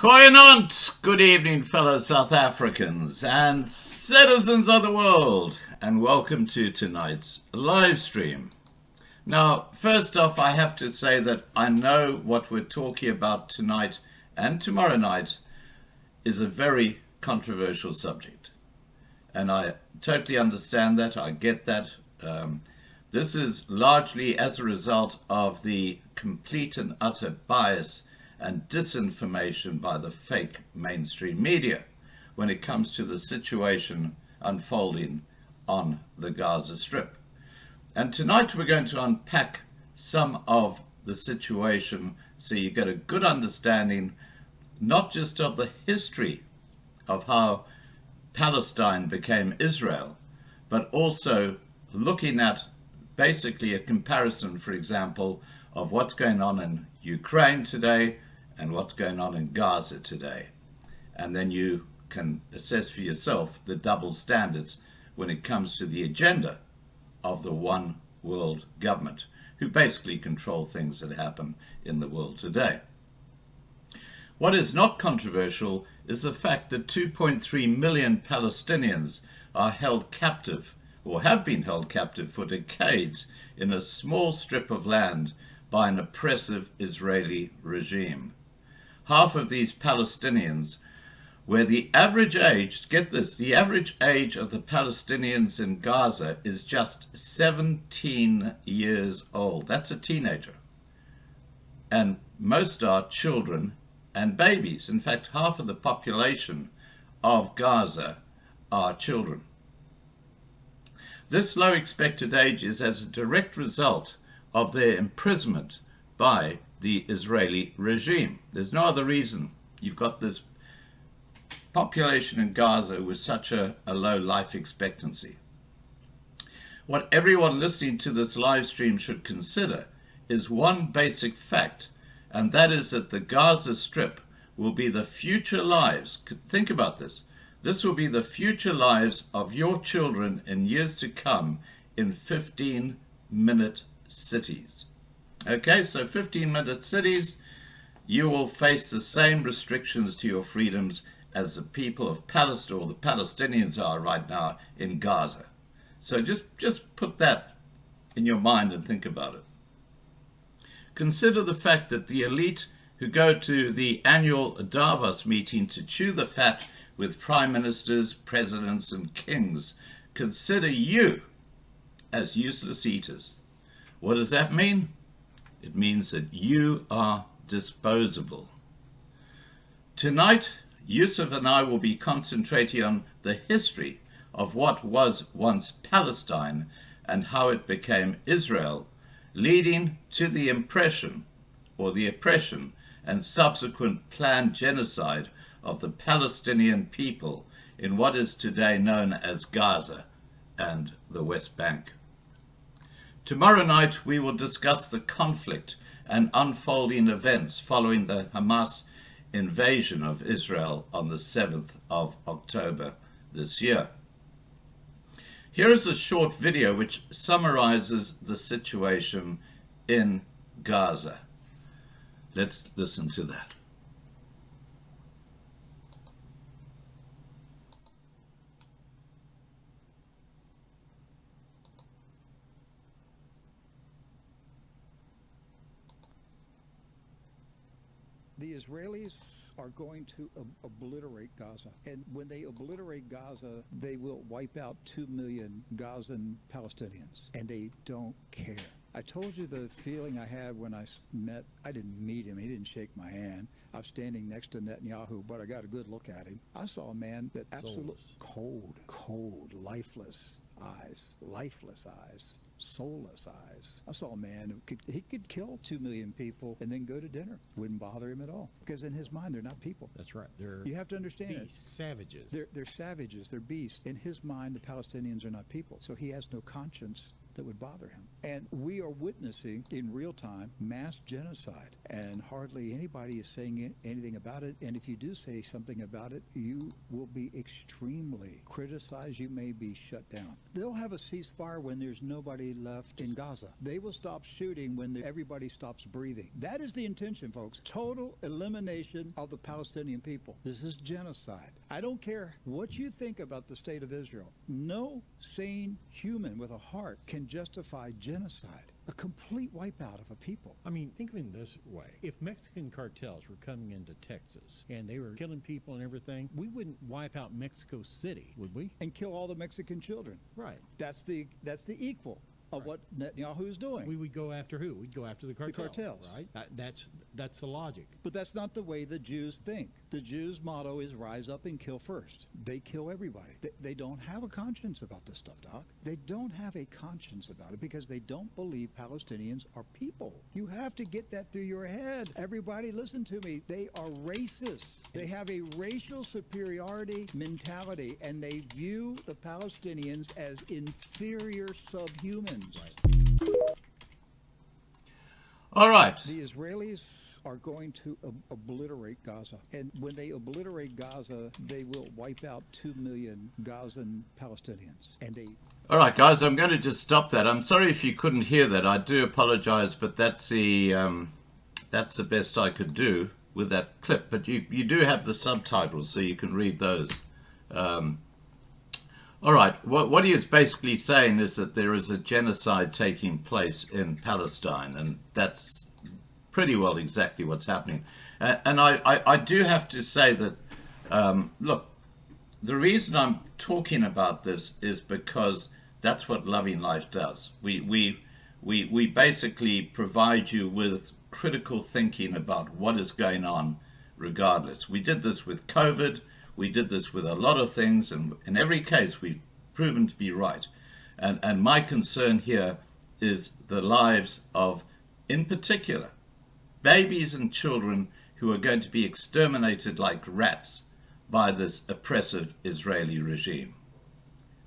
Goeienaand, good evening fellow South Africans and citizens of the world, and welcome to tonight's live stream. Now, first off, I have to say that I know what we're talking about tonight and tomorrow night is a very controversial subject, and I totally understand that, I get that. This is largely as a result of the complete and utter bias and disinformation by the fake mainstream media when it comes to the situation unfolding on the Gaza Strip. And tonight we're going to unpack some of the situation so you get a good understanding not just of the history of how Palestine became Israel, but also looking at basically a comparison, for example, of what's going on in Ukraine today and what's going on in Gaza today. And then you can assess for yourself the double standards when it comes to the agenda of the one world government, who basically control things that happen in the world today. What is not controversial is the fact that 2.3 million Palestinians are held captive, or have been held captive for decades, in a small strip of land by an oppressive Israeli regime. Half of these Palestinians, where the average age, get this, the average age of the Palestinians in Gaza is just 17 years old. That's a teenager. And most are children and babies. In fact, half of the population of Gaza are children. This low expected age is as a direct result of their imprisonment by the Israeli regime. There's no other reason you've got this population in Gaza with such a low life expectancy. What everyone listening to this live stream should consider is one basic fact, and that is that the Gaza Strip will be the future lives. Think about this. This will be the future lives of your children in years to come in 15-minute cities. Okay, so 15-minute cities, you will face the same restrictions to your freedoms as the people of Palestine, or the Palestinians are right now in Gaza. So just put that in your mind and think about it. Consider the fact that the elite who go to the annual Davos meeting to chew the fat with prime ministers, presidents, and kings consider you as useless eaters. What does that mean? It means that you are disposable. Tonight, Yusuf and I will be concentrating on the history of what was once Palestine and how it became Israel, leading to the oppression and subsequent planned genocide of the Palestinian people in what is today known as Gaza and the West Bank. Tomorrow night we will discuss the conflict and unfolding events following the Hamas invasion of Israel on the 7th of October this year. Here is a short video which summarizes the situation in Gaza. Let's listen to that. The Israelis are going to obliterate Gaza. And when they obliterate Gaza, they will wipe out 2 million Gazan Palestinians. And they don't care. I told you the feeling I had when I didn't meet him. He didn't shake my hand. I was standing next to Netanyahu, but I got a good look at him. I saw a man that absolutely cold, lifeless eyes, soulless eyes. I saw a man who could kill 2 million people and then go to dinner. Wouldn't bother him at all. Because in his mind, they're not people. That's right. They're You have to understand beasts, savages. They're savages. They're beasts. In his mind, the Palestinians are not people. So he has no conscience that would bother him. And we are witnessing in real time mass genocide, and hardly anybody is saying anything about it. And if you do say something about it, you will be extremely criticized. You may be shut down. They'll have a ceasefire when there's nobody left in Gaza. They will stop shooting when everybody stops breathing. That is the intention, folks. Total elimination of the Palestinian people. This is genocide. I don't care what you think about the state of Israel. No sane human with a heart can justify genocide, a complete wipeout of a people. I mean, think of it this way. If Mexican cartels were coming into Texas and they were killing people and everything, we wouldn't wipe out Mexico City, would we? And kill all the Mexican children. Right. That's the equal of what Netanyahu is doing. We would go after who? We'd go after the cartels. Right? That's the logic. But that's not the way the Jews think. The Jews' motto is rise up and kill first. They kill everybody. They don't have a conscience about this stuff, Doc. They don't have a conscience about it because they don't believe Palestinians are people. You have to get that through your head. Everybody listen to me. They are racist. They have a racial superiority mentality, and they view the Palestinians as inferior subhumans. Right. All right. The Israelis are going to obliterate Gaza. And when they obliterate Gaza, they will wipe out 2 million Gazan Palestinians. All right, guys, I'm going to just stop that. I'm sorry if you couldn't hear that. I do apologize, but that's the best I could do with that clip. But you do have the subtitles, so you can read those. All right, what he is basically saying is that there is a genocide taking place in Palestine, and that's pretty well exactly what's happening. And I do have to say that, look, the reason I'm talking about this is because that's what Loving Life does. We basically provide you with critical thinking about what is going on regardless. We did this with COVID. We did this with a lot of things, and in every case, we've proven to be right. And my concern here is the lives of, in particular, babies and children who are going to be exterminated like rats by this oppressive Israeli regime.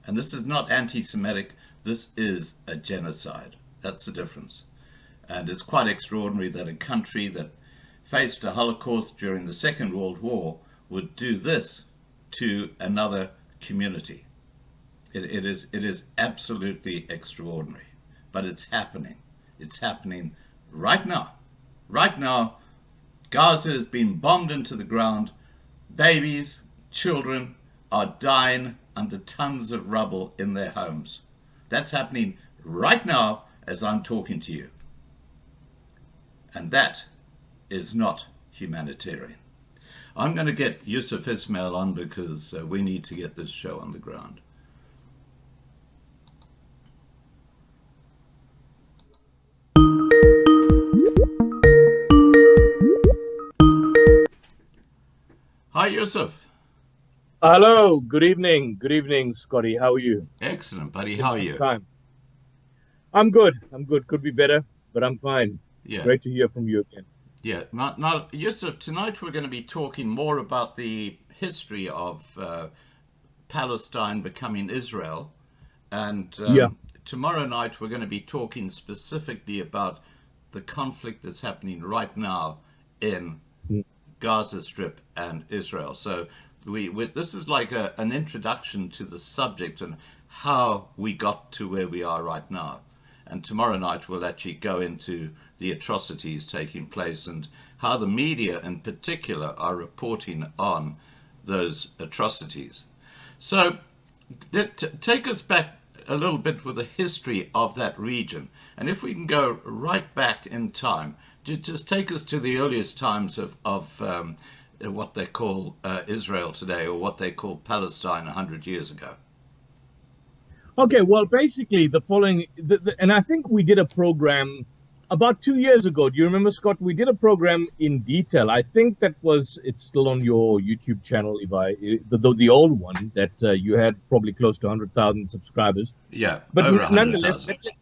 And this is not anti-Semitic, this is a genocide. That's the difference. And it's quite extraordinary that a country that faced a Holocaust during the Second World War would do this to another community. It is absolutely extraordinary, but it's happening. It's happening right now. Right now, Gaza has been bombed into the ground. Babies, children are dying under tons of rubble in their homes. That's happening right now as I'm talking to you. And that is not humanitarian. I'm going to get Yusuf Ismail on because we need to get this show on the ground. Hi, Yusuf. Hello. Good evening. Good evening, Scotty. How are you? Excellent, buddy. How are you? I'm good. Could be better, but I'm fine. Yeah. Great to hear from you again. Yeah. Now, Yusuf, tonight we're going to be talking more about the history of Palestine becoming Israel. And tomorrow night we're going to be talking specifically about the conflict that's happening right now in Gaza Strip and Israel. So this is like an introduction to the subject and how we got to where we are right now. And tomorrow night we'll actually go into the atrocities taking place and how the media in particular are reporting on those atrocities. So take us back a little bit with the history of that region. And if we can go right back in time, just take us to the earliest times of what they call Israel today, or what they call Palestine 100 years ago. Okay, well, basically the following, and I think we did a program about 2 years ago. Do you remember, Scott? We did a program in detail. I think it's still on your YouTube channel, the old one that you had probably close to 100,000 subscribers. Yeah, but over nonetheless, 100,000.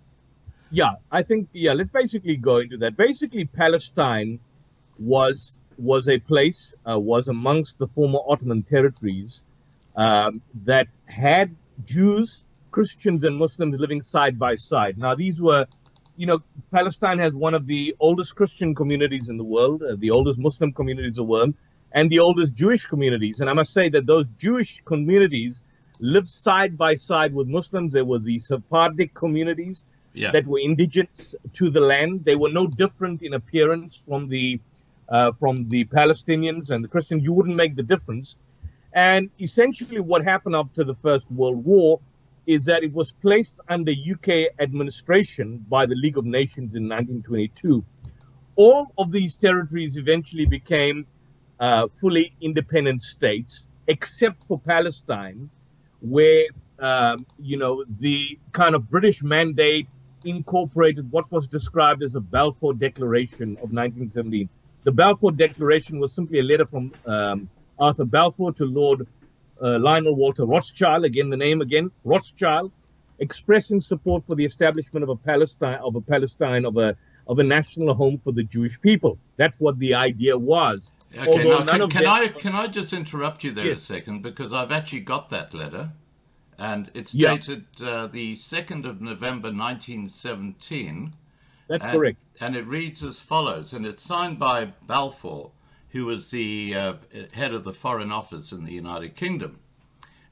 let's basically go into that. Basically, Palestine was a place, was amongst the former Ottoman territories that had Jews Christians and Muslims living side by side. Now, these were, Palestine has one of the oldest Christian communities in the world, the oldest Muslim communities in the world, and the oldest Jewish communities. And I must say that those Jewish communities lived side by side with Muslims. There were the Sephardic communities that were indigenous to the land. They were no different in appearance from the Palestinians and the Christians. You wouldn't make the difference. And essentially what happened after the First World War is that it was placed under UK administration by the League of Nations in 1922. All of these territories eventually became fully independent states, except for Palestine, where, the kind of British mandate incorporated what was described as a Balfour Declaration of 1917. The Balfour Declaration was simply a letter from Arthur Balfour to Lord Lionel Walter Rothschild, again the name again, Rothschild, expressing support for the establishment of a national home for the Jewish people. That's what the idea was. Okay, now can I just interrupt you there a second, because I've actually got that letter, and it's dated the 2nd of November 1917. That's correct. And it reads as follows, and it's signed by Balfour, who was the head of the Foreign Office in the United Kingdom.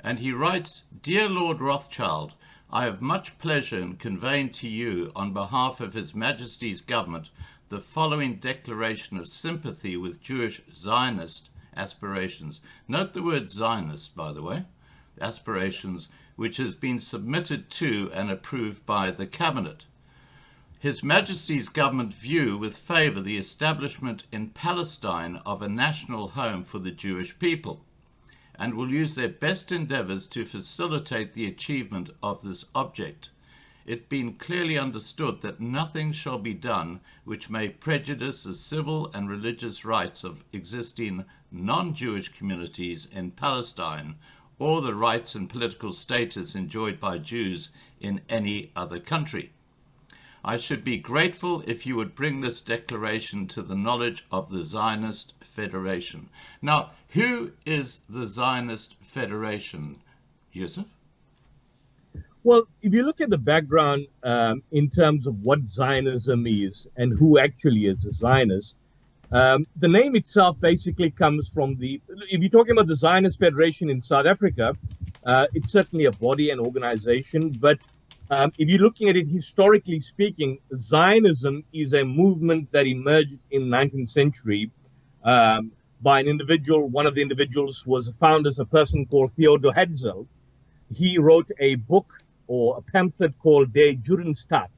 And he writes, "Dear Lord Rothschild, I have much pleasure in conveying to you, on behalf of His Majesty's government, the following declaration of sympathy with Jewish Zionist aspirations." Note the word Zionist, by the way, aspirations, which has been submitted to and approved by the Cabinet. His Majesty's government view with favour the establishment in Palestine of a national home for the Jewish people, and will use their best endeavours to facilitate the achievement of this object, it being clearly understood that nothing shall be done which may prejudice the civil and religious rights of existing non-Jewish communities in Palestine, or the rights and political status enjoyed by Jews in any other country. I should be grateful if you would bring this declaration to the knowledge of the Zionist Federation. Now, who is the Zionist Federation, Yusuf? Well, if you look at the background in terms of what Zionism is and who actually is a Zionist, the name itself basically comes from if you're talking about the Zionist Federation in South Africa, it's certainly a body and organization, but if you're looking at it historically speaking, Zionism is a movement that emerged in the 19th century by an individual. One of the individuals was found as a person called Theodor Herzl. He wrote a book or a pamphlet called Der Judenstaat,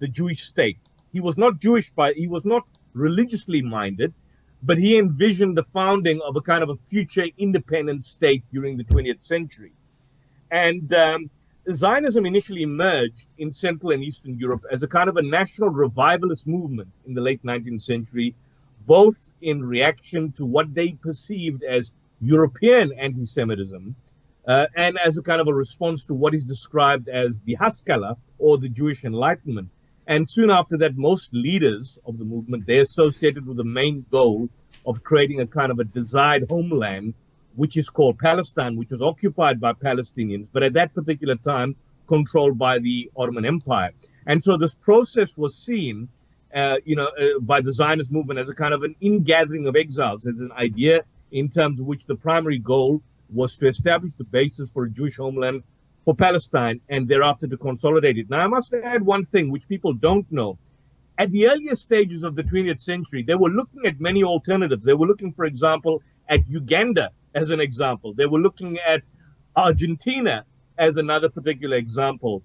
the Jewish state. He was not Jewish, he was not religiously minded, but he envisioned the founding of a kind of a future independent state during the 20th century. And Zionism initially emerged in Central and Eastern Europe as a kind of a national revivalist movement in the late 19th century, both in reaction to what they perceived as European anti-Semitism and as a kind of a response to what is described as the Haskalah, or the Jewish Enlightenment. And soon after that, most leaders of the movement, they associated with the main goal of creating a kind of a desired homeland, which is called Palestine, which was occupied by Palestinians, but at that particular time controlled by the Ottoman Empire. And so this process was seen, by the Zionist movement as a kind of an ingathering of exiles, as an idea in terms of which the primary goal was to establish the basis for a Jewish homeland for Palestine and thereafter to consolidate it. Now, I must add one thing which people don't know. At the earlier stages of the 20th century, they were looking at many alternatives. They were looking, for example, at Uganda as an example. They were looking at Argentina as another particular example.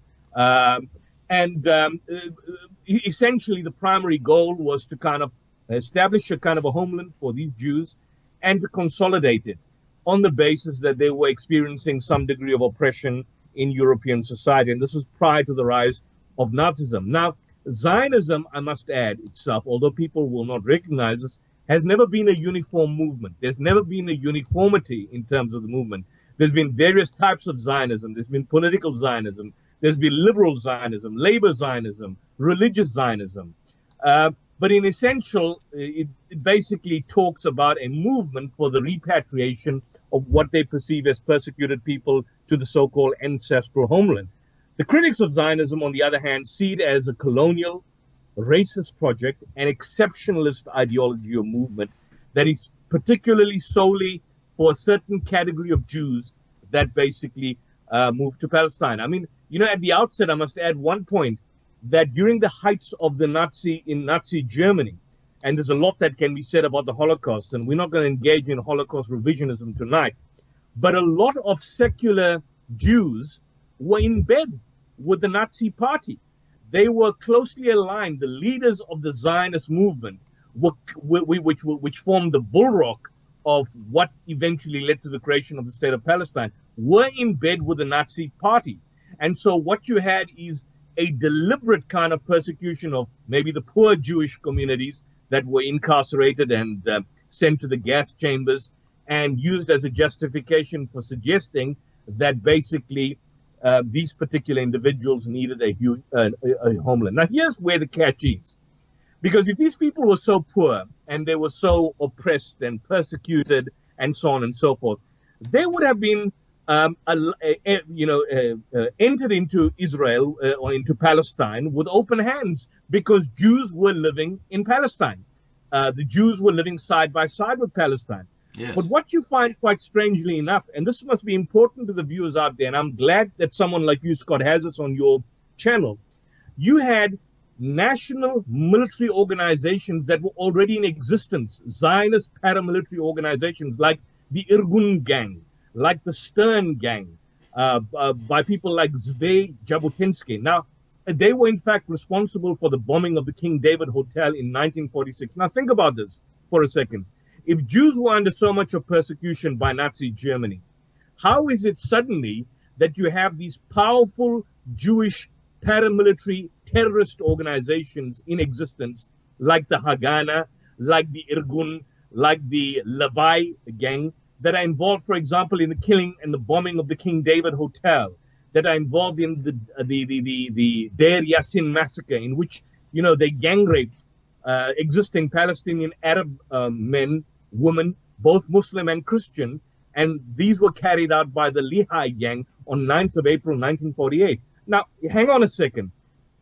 Essentially, the primary goal was to kind of establish a kind of a homeland for these Jews and to consolidate it on the basis that they were experiencing some degree of oppression in European society. And this was prior to the rise of Nazism. Now, Zionism, I must add itself, although people will not recognize this, has never been a uniform movement. There's never been a uniformity in terms of the movement. There's been various types of Zionism. There's been political Zionism. There's been liberal Zionism, labor Zionism, religious Zionism. But in essential, it basically talks about a movement for the repatriation of what they perceive as persecuted people to the so-called ancestral homeland. The critics of Zionism, on the other hand, see it as a colonial, racist project, an exceptionalist ideology or movement that is particularly solely for a certain category of Jews that basically moved to Palestine. I mean, at the outset, I must add one point, that during the heights of the Nazi Germany, and there's a lot that can be said about the Holocaust, and we're not going to engage in Holocaust revisionism tonight, but a lot of secular Jews were in bed with the Nazi party. They were closely aligned. The leaders of the Zionist movement, which formed the bulwark of what eventually led to the creation of the state of Palestine, were in bed with the Nazi party. And so what you had is a deliberate kind of persecution of maybe the poor Jewish communities that were incarcerated and sent to the gas chambers, and used as a justification for suggesting that basically these particular individuals needed a homeland. Now, here's where the catch is. Because if these people were so poor and they were so oppressed and persecuted and so on and so forth, they would have been entered into Israel or into Palestine with open hands, because Jews were living in Palestine. The Jews were living side by side with Palestine. Yes. But what you find, quite strangely enough, and this must be important to the viewers out there, and I'm glad that someone like you, Scott, has this on your channel, you had national military organizations that were already in existence, Zionist paramilitary organizations like the Irgun gang, like the Stern gang, by people like Zvi Jabotinsky. Now, they were in fact responsible for the bombing of the King David Hotel in 1946. Now, think about this for a second. If Jews were under so much of persecution by Nazi Germany, how is it suddenly that you have these powerful Jewish paramilitary terrorist organizations in existence, like the Haganah, like the Irgun, like the Levi gang, that are involved, for example, in the killing and the bombing of the King David Hotel, that are involved in the Deir Yassin massacre, in which, they gang raped existing Palestinian Arab men, women, both Muslim and Christian, and these were carried out by the Lehi gang on 9th of April 1948. Now, hang on a second.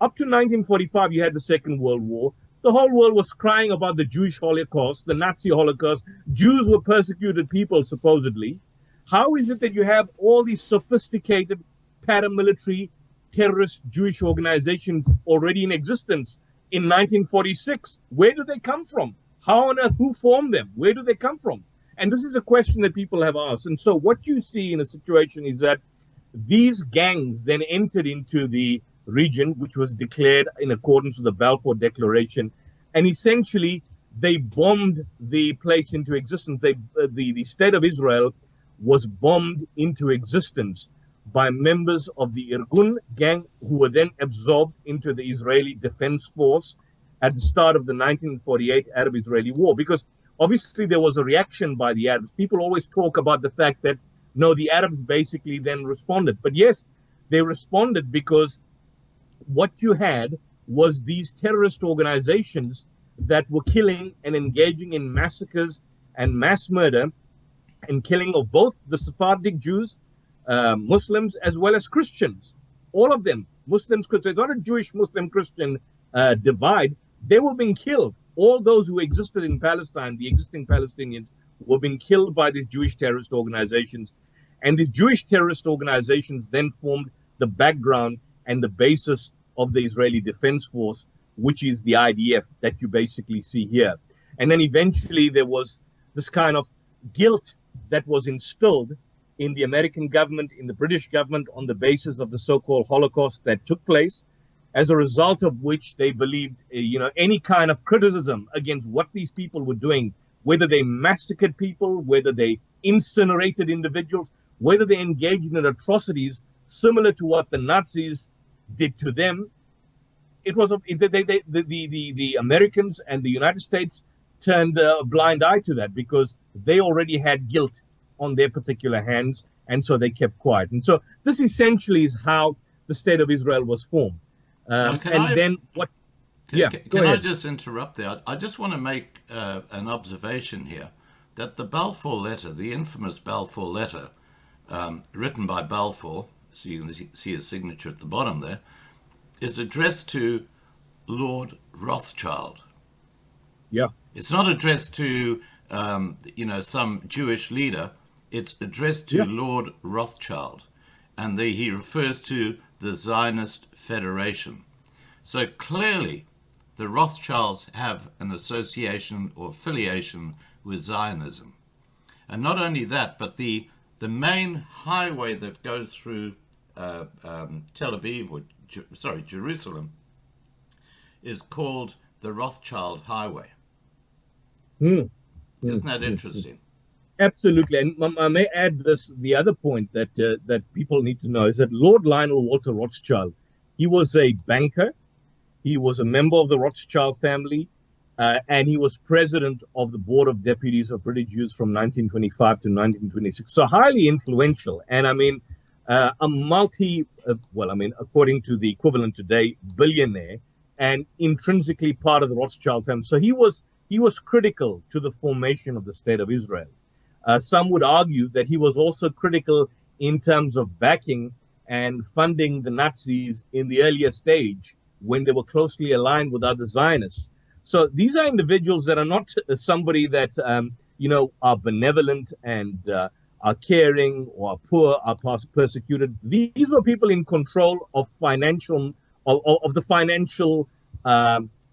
Up to 1945, you had the Second World War. The whole world was crying about the Jewish Holocaust, the Nazi Holocaust. Jews were persecuted people, supposedly. How is it that you have all these sophisticated paramilitary terrorist Jewish organizations already in existence in 1946? Where do they come from? How on earth, who formed them? Where do they come from? And this is a question that people have asked. And so what you see in a situation is that these gangs then entered into the region, which was declared in accordance with the Balfour Declaration, and essentially they bombed the place into existence. The state of Israel was bombed into existence by members of the Irgun gang, who were then absorbed into the Israeli Defense Force at the start of the 1948 Arab-Israeli War. Because obviously there was a reaction by the Arabs. People always talk about the fact that, no, the Arabs basically then responded. But yes, they responded because what you had was these terrorist organizations that were killing and engaging in massacres and mass murder and killing of both the Sephardic Jews, Muslims, as well as Christians. All of them, Muslims, Christians. It's not a Jewish, Muslim, Christian divide. They were being killed. All those who existed in Palestine, the existing Palestinians, were being killed by these Jewish terrorist organizations. And these Jewish terrorist organizations then formed the background and the basis of the Israeli Defense Force, which is the IDF that you basically see here. And then eventually there was this kind of guilt that was instilled in the American government, in the British government, on the basis of the so-called Holocaust that took place, as a result of which they believed, any kind of criticism against what these people were doing, whether they massacred people, whether they incinerated individuals, whether they engaged in atrocities similar to what the Nazis did to them. It was the Americans and the United States turned a blind eye to that, because they already had guilt on their particular hands, and so they kept quiet. And so this essentially is how the state of Israel was formed. Can I just interrupt there? I just want to make an observation here, that the Balfour Letter, the infamous Balfour Letter, written by Balfour, so you can see his signature at the bottom there, is addressed to Lord Rothschild. Yeah. It's not addressed to, some Jewish leader. It's addressed to Lord Rothschild. And he refers to the Zionist Federation. So clearly, the Rothschilds have an association or affiliation with Zionism. And not only that, but the main highway that goes through Tel Aviv, Jerusalem, is called the Rothschild Highway. Isn't that interesting? Absolutely. And I may add the other point that people need to know is that Lord Lionel Walter Rothschild, he was a banker, he was a member of the Rothschild family, and he was president of the Board of Deputies of British Jews from 1925 to 1926. So highly influential. And I mean, according to the equivalent today, billionaire, and intrinsically part of the Rothschild family. So he was critical to the formation of the State of Israel. Some would argue that he was also critical in terms of backing and funding the Nazis in the earlier stage when they were closely aligned with other Zionists. So these are individuals that are not somebody that, are benevolent and are caring or are poor, are persecuted. These were people in control of the financial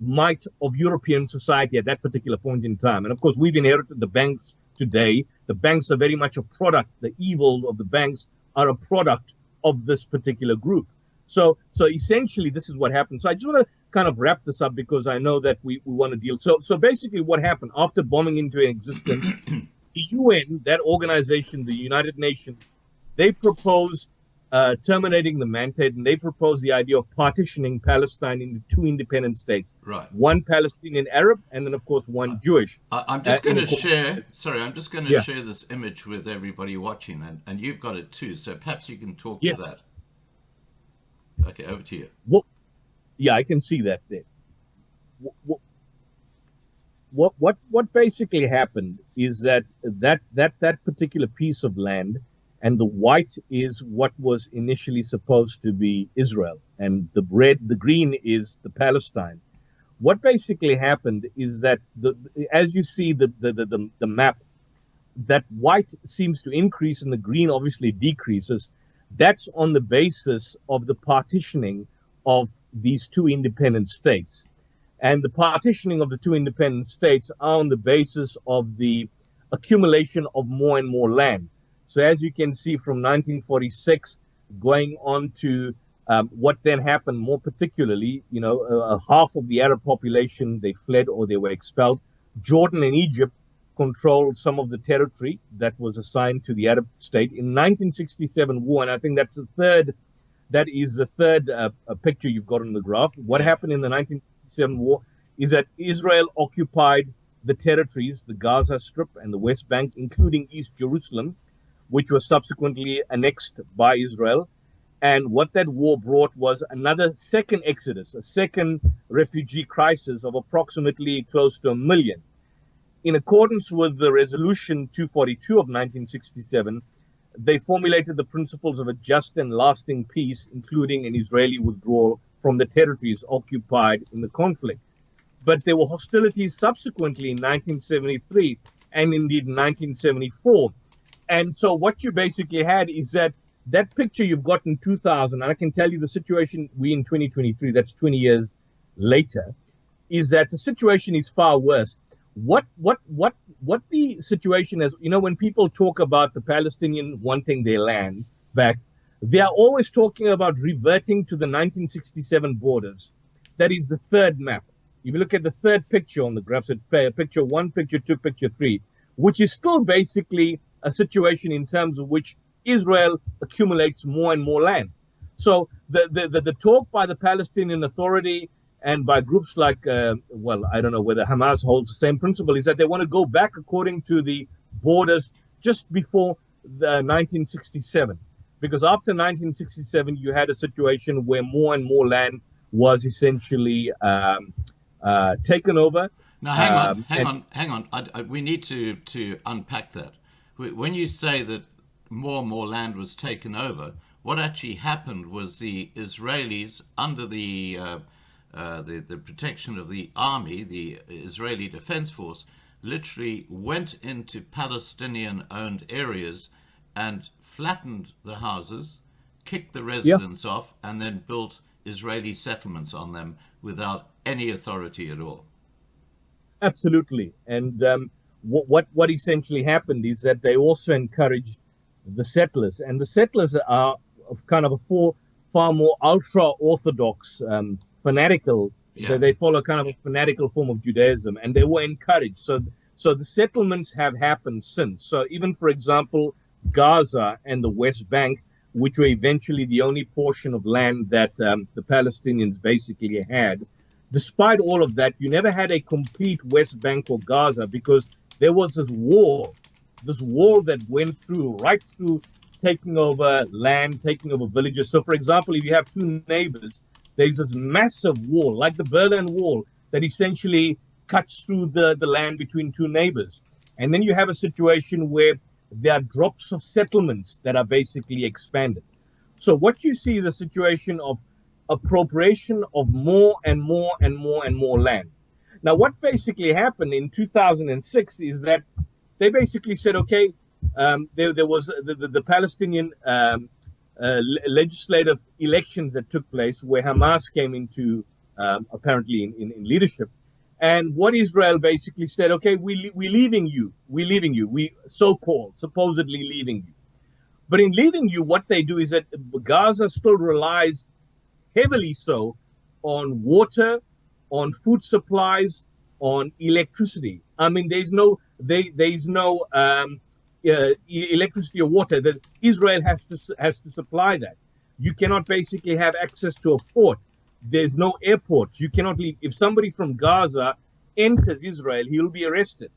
might of European society at that particular point in time. And of course, we've inherited the banks today. The banks are very much a product. The evil of the banks are a product of this particular group. So essentially, this is what happened. So I just want to kind of wrap this up because I know that we want to deal. So basically what happened after bombing into existence, the UN, that organization, the United Nations, they proposed terminating the mandate, and they proposed the idea of partitioning Palestine into two independent states. Right. One Palestinian Arab, and then, of course, one Jewish. I'm just going to share this image with everybody watching, and you've got it too, so perhaps you can talk to that. Okay, over to you. Well, yeah, I can see that there. What basically happened is that particular piece of land, and the white is what was initially supposed to be Israel, and the green is the Palestine. What basically happened is that as you see the map, that white seems to increase and the green obviously decreases. That's on the basis of the partitioning of these two independent states. And the partitioning of the two independent states are on the basis of the accumulation of more and more land. So as you can see from 1946 going on to what then happened more particularly, half of the Arab population, they fled or they were expelled. Jordan and Egypt controlled some of the territory that was assigned to the Arab state. In 1967 war, and I think that is the third picture you've got on the graph. What happened in the 1967 war is that Israel occupied the territories, the Gaza Strip and the West Bank, including East Jerusalem, which was subsequently annexed by Israel. And what that war brought was another second exodus, a second refugee crisis of approximately close to 1 million. In accordance with the Resolution 242 of 1967, they formulated the principles of a just and lasting peace, including an Israeli withdrawal from the territories occupied in the conflict. But there were hostilities subsequently in 1973 and indeed in 1974. And so what you basically had is that picture you've got in 2000, and I can tell you the situation we in 2023, that's 20 years later, is that the situation is far worse. What the situation is, when people talk about the Palestinian wanting their land back, they are always talking about reverting to the 1967 borders. That is the third map. If you look at the third picture on the graph, so it's picture 1, picture 2, picture 3, which is still basically a situation in terms of which Israel accumulates more and more land. So the talk by the Palestinian Authority and by groups like, I don't know whether Hamas holds the same principle, is that they want to go back according to the borders just before the 1967. Because after 1967, you had a situation where more and more land was essentially taken over. Now, hang on. We need to unpack that. When you say that more and more land was taken over, what actually happened was the Israelis, under the protection of the army, the Israeli Defense Force, literally went into Palestinian-owned areas and flattened the houses, kicked the residents off, and then built Israeli settlements on them without any authority at all. Absolutely. And what essentially happened is that they also encouraged the settlers, and the settlers are of kind of a far more ultra-orthodox, fanatical. Yeah. They follow kind of a fanatical form of Judaism, and they were encouraged. So the settlements have happened since. So even, for example, Gaza and the West Bank, which were eventually the only portion of land that the Palestinians basically had, despite all of that, you never had a complete West Bank or Gaza, because there was this wall that went right through, taking over land, taking over villages. So, for example, if you have two neighbors, there's this massive wall, like the Berlin Wall, that essentially cuts through the land between two neighbors. And then you have a situation where there are drops of settlements that are basically expanded. So what you see is a situation of appropriation of more and more and more and more land. Now, what basically happened in 2006 is that they basically said, okay, there was the Palestinian legislative elections that took place, where Hamas came into apparently in leadership. And what Israel basically said, okay, we're leaving you, we so-called, supposedly leaving you. But in leaving you, what they do is that Gaza still relies heavily so on water, on food supplies, on electricity. I mean, there's no electricity or water that Israel has to supply that. You cannot basically have access to a port. There's no airports. You cannot leave. If somebody from Gaza enters Israel, he'll be arrested.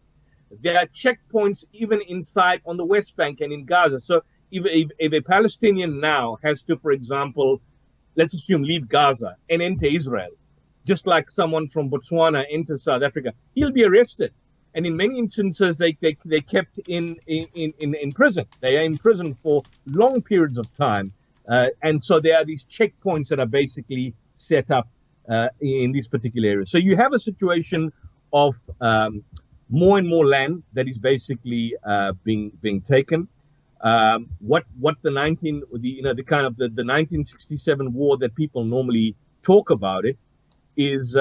There are checkpoints even inside on the West Bank and in Gaza. So if a Palestinian now has to, for example, let's assume, leave Gaza and enter Israel, just like someone from Botswana enters South Africa, he'll be arrested. And in many instances, they kept in prison. They are in prison for long periods of time. And so there are these checkpoints that are basically set up in these particular areas. So you have a situation of more and more land that is basically being taken. What the 1967 war that people normally talk about it is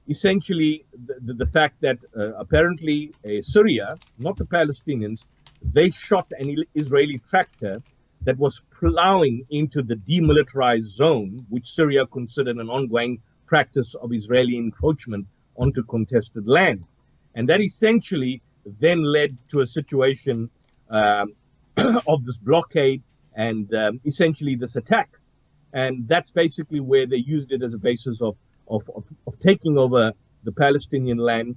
essentially the fact that apparently Syria, not the Palestinians, they shot an Israeli tractor that was plowing into the demilitarized zone, which Syria considered an ongoing practice of Israeli encroachment onto contested land. And that essentially then led to a situation of this blockade and essentially this attack. And that's basically where they used it as a basis of taking over the Palestinian land,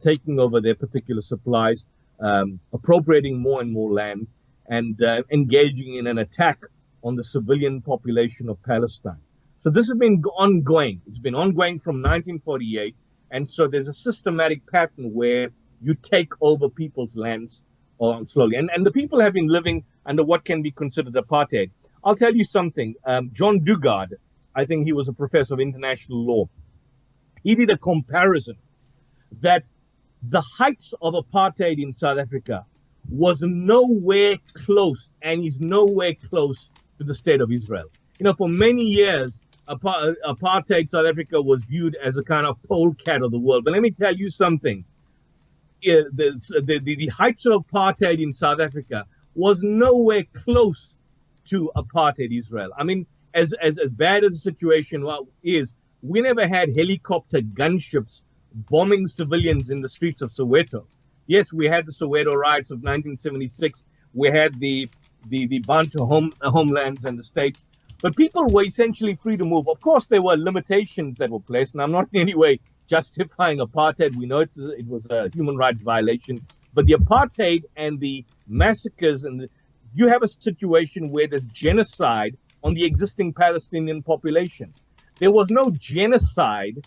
taking over their particular supplies, appropriating more and more land, and engaging in an attack on the civilian population of Palestine. So this has been ongoing. It's been ongoing from 1948. And so there's a systematic pattern where you take over people's lands slowly. And the people have been living under what can be considered apartheid. I'll tell you something. John Dugard, I think he was a professor of international law. He did a comparison that the heights of apartheid in South Africa was nowhere close, and is nowhere close to the state of Israel. You know, for many years, apartheid South Africa was viewed as a kind of polecat of the world. But let me tell you something. The heights of apartheid in South Africa was nowhere close to apartheid Israel. I mean, as bad as the situation is, we never had helicopter gunships bombing civilians in the streets of Soweto. Yes, we had the Soweto riots of 1976. We had the Bantu homelands and the states. But people were essentially free to move. Of course, there were limitations that were placed, and I'm not in any way justifying apartheid. We know it was a human rights violation. But the apartheid and the massacres, you have a situation where there's genocide on the existing Palestinian population. There was no genocide.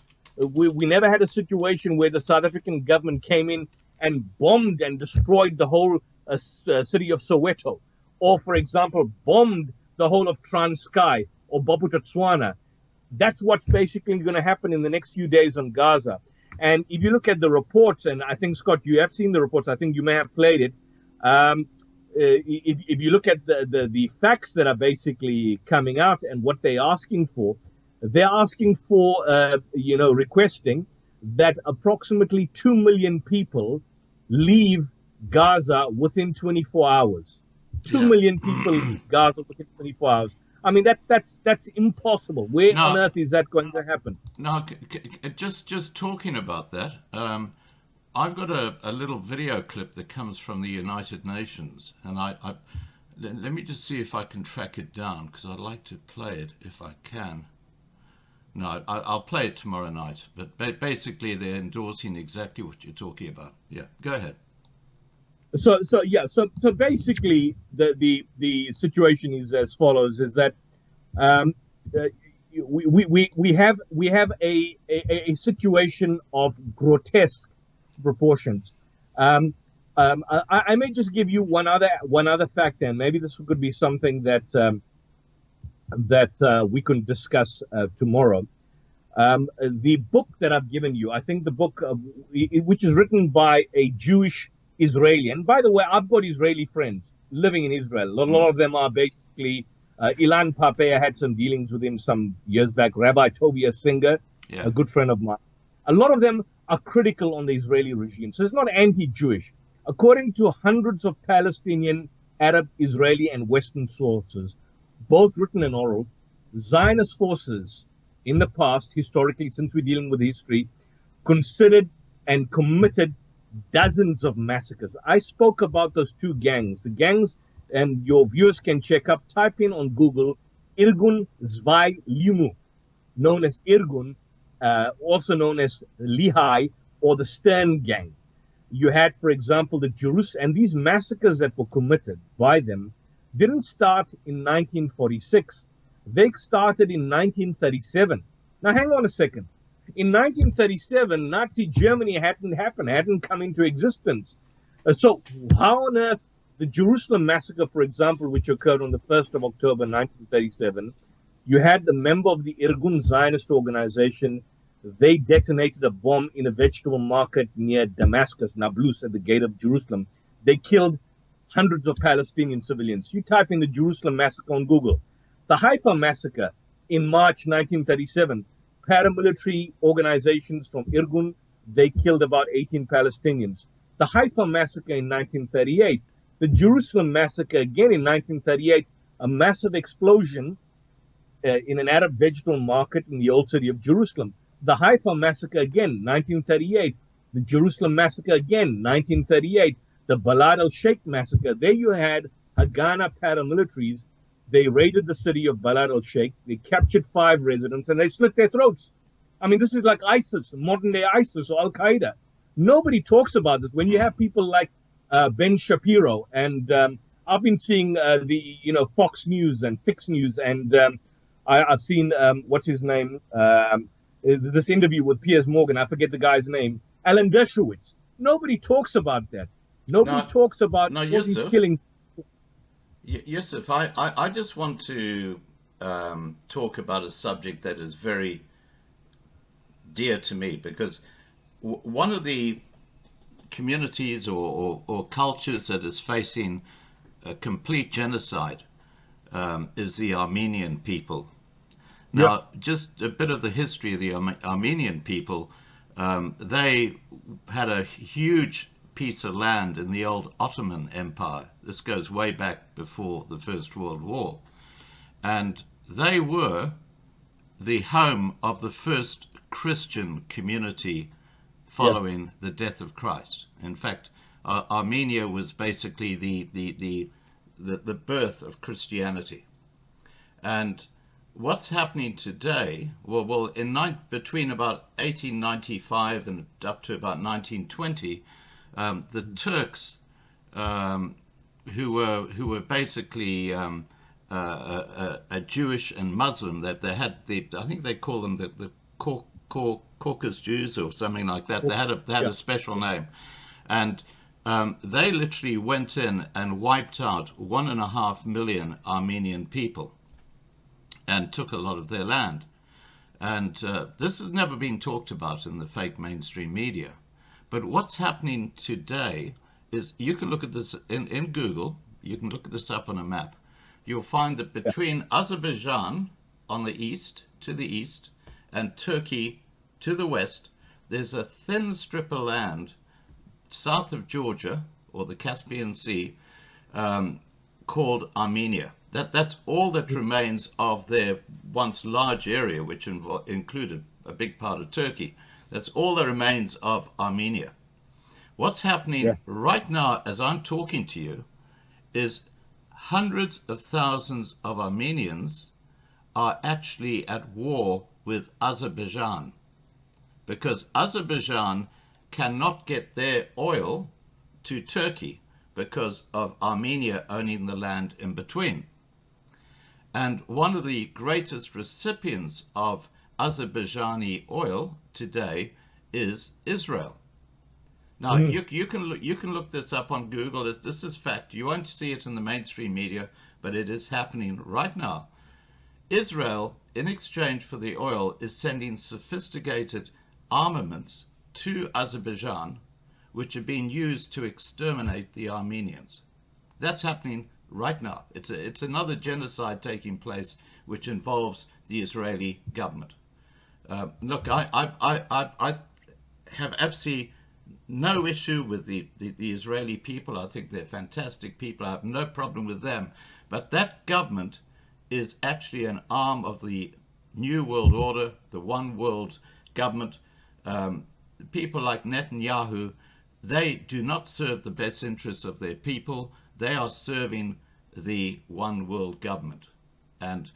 We never had a situation where the South African government came in and bombed and destroyed the whole city of Soweto, or, for example, bombed the whole of Transkei or Bophuthatswana. That's what's basically going to happen in the next few days on Gaza. And if you look at the reports, and I think, Scott, you have seen the reports, I think you may have played it. If you look at the facts that are basically coming out and what they're asking for, requesting that approximately 2 million people leave Gaza within 24 hours. 2 million people leave Gaza within 24 hours. I mean, that's impossible. Where on earth is that going to happen? Now, just talking about that, I've got a little video clip that comes from the United Nations, and let me just see if I can track it down, because I'd like to play it if I can. No, I'll play it tomorrow night, but basically they're endorsing exactly what you're talking about. Yeah, go ahead. So basically the situation is as follows: is that we have a situation of grotesque proportions. I may just give you one other fact, and maybe this could be something that we can discuss tomorrow. The book that I've given you, I think the book which is written by a Jewish Israeli, and by the way, I've got Israeli friends living in Israel. A lot of them are basically Ilan Pape. I had some dealings with him some years back. Rabbi Tobias Singer, a good friend of mine. A lot of them are critical on the Israeli regime. So it's not anti-Jewish. According to hundreds of Palestinian, Arab, Israeli, and Western sources, both written and oral, Zionist forces in the past, historically, since we're dealing with history, considered and committed dozens of massacres. I spoke about those two gangs. The gangs, and your viewers can check up, type in on Google, Irgun Zwei Limu, known as Irgun, also known as Lehigh, or the Stern Gang. You had, for example, the Jerusalem, and these massacres that were committed by them didn't start in 1946. They started in 1937. Now, hang on a second. In 1937, Nazi Germany hadn't come into existence. So how on earth the Jerusalem massacre, for example, which occurred on the 1st of October 1937, you had the member of the Irgun Zionist organization. They detonated a bomb in a vegetable market near Damascus, Nablus, at the gate of Jerusalem. They killed hundreds of Palestinian civilians. You type in the Jerusalem massacre on Google. The Haifa massacre in March 1937, paramilitary organizations from Irgun, they killed about 18 Palestinians. The Haifa massacre in 1938, the Jerusalem massacre again in 1938, a massive explosion in an Arab vegetable market in the old city of Jerusalem. The Haifa massacre again, 1938. The Jerusalem massacre again, 1938. The Balad al-Sheikh massacre. There you had Haganah paramilitaries. They raided the city of Balad al-Sheikh. They captured 5 residents and they slit their throats. I mean, this is like ISIS, modern-day ISIS or Al-Qaeda. Nobody talks about this. When you have people like Ben Shapiro, and I've been seeing Fox News and Fix News, and I've seen what's his name, this interview with Piers Morgan. I forget the guy's name. Alan Dershowitz. Nobody talks about that. Nobody talks about all these killings. Yusuf, I just want to talk about a subject that is very dear to me, because one of the communities or cultures that is facing a complete genocide is the Armenian people. Now, just a bit of the history of the Armenian people. They had a huge piece of land in the old Ottoman Empire. This goes way back before the First World War. And they were the home of the first Christian community following the death of Christ. In fact, Armenia was basically the birth of Christianity. And what's happening today, between about 1895 and up to about 1920, the Turks, who were basically a Jewish and Muslim, that they had I think they call them the Caucasus Jews or something like that. They had a special name, and They literally went in and wiped out 1.5 million Armenian people and took a lot of their land. And this has never been talked about in the fake mainstream media. But what's happening today is, you can look at this in Google, you can look at this up on a map. You'll find that between Azerbaijan on the east, to the east, and Turkey to the west, there's a thin strip of land south of Georgia, or the Caspian Sea, called Armenia. That's all that remains of their once large area, which included a big part of Turkey. That's all that remains of Armenia. What's happening right now as I'm talking to you is hundreds of thousands of Armenians are actually at war with Azerbaijan, because Azerbaijan cannot get their oil to Turkey because of Armenia owning the land in between. And one of the greatest recipients of Azerbaijani oil today is Israel. Now, you can look this up on Google. This is fact. You won't see it in the mainstream media, but it is happening right now. Israel, in exchange for the oil, is sending sophisticated armaments to Azerbaijan, which are being used to exterminate the Armenians. That's happening right now. It's another genocide taking place, which involves the Israeli government. Look, I have absolutely no issue with the Israeli people. I think they're fantastic people. I have no problem with them. But that government is actually an arm of the New World Order, the One World Government. People like Netanyahu, they do not serve the best interests of their people. They are serving the One World Government. And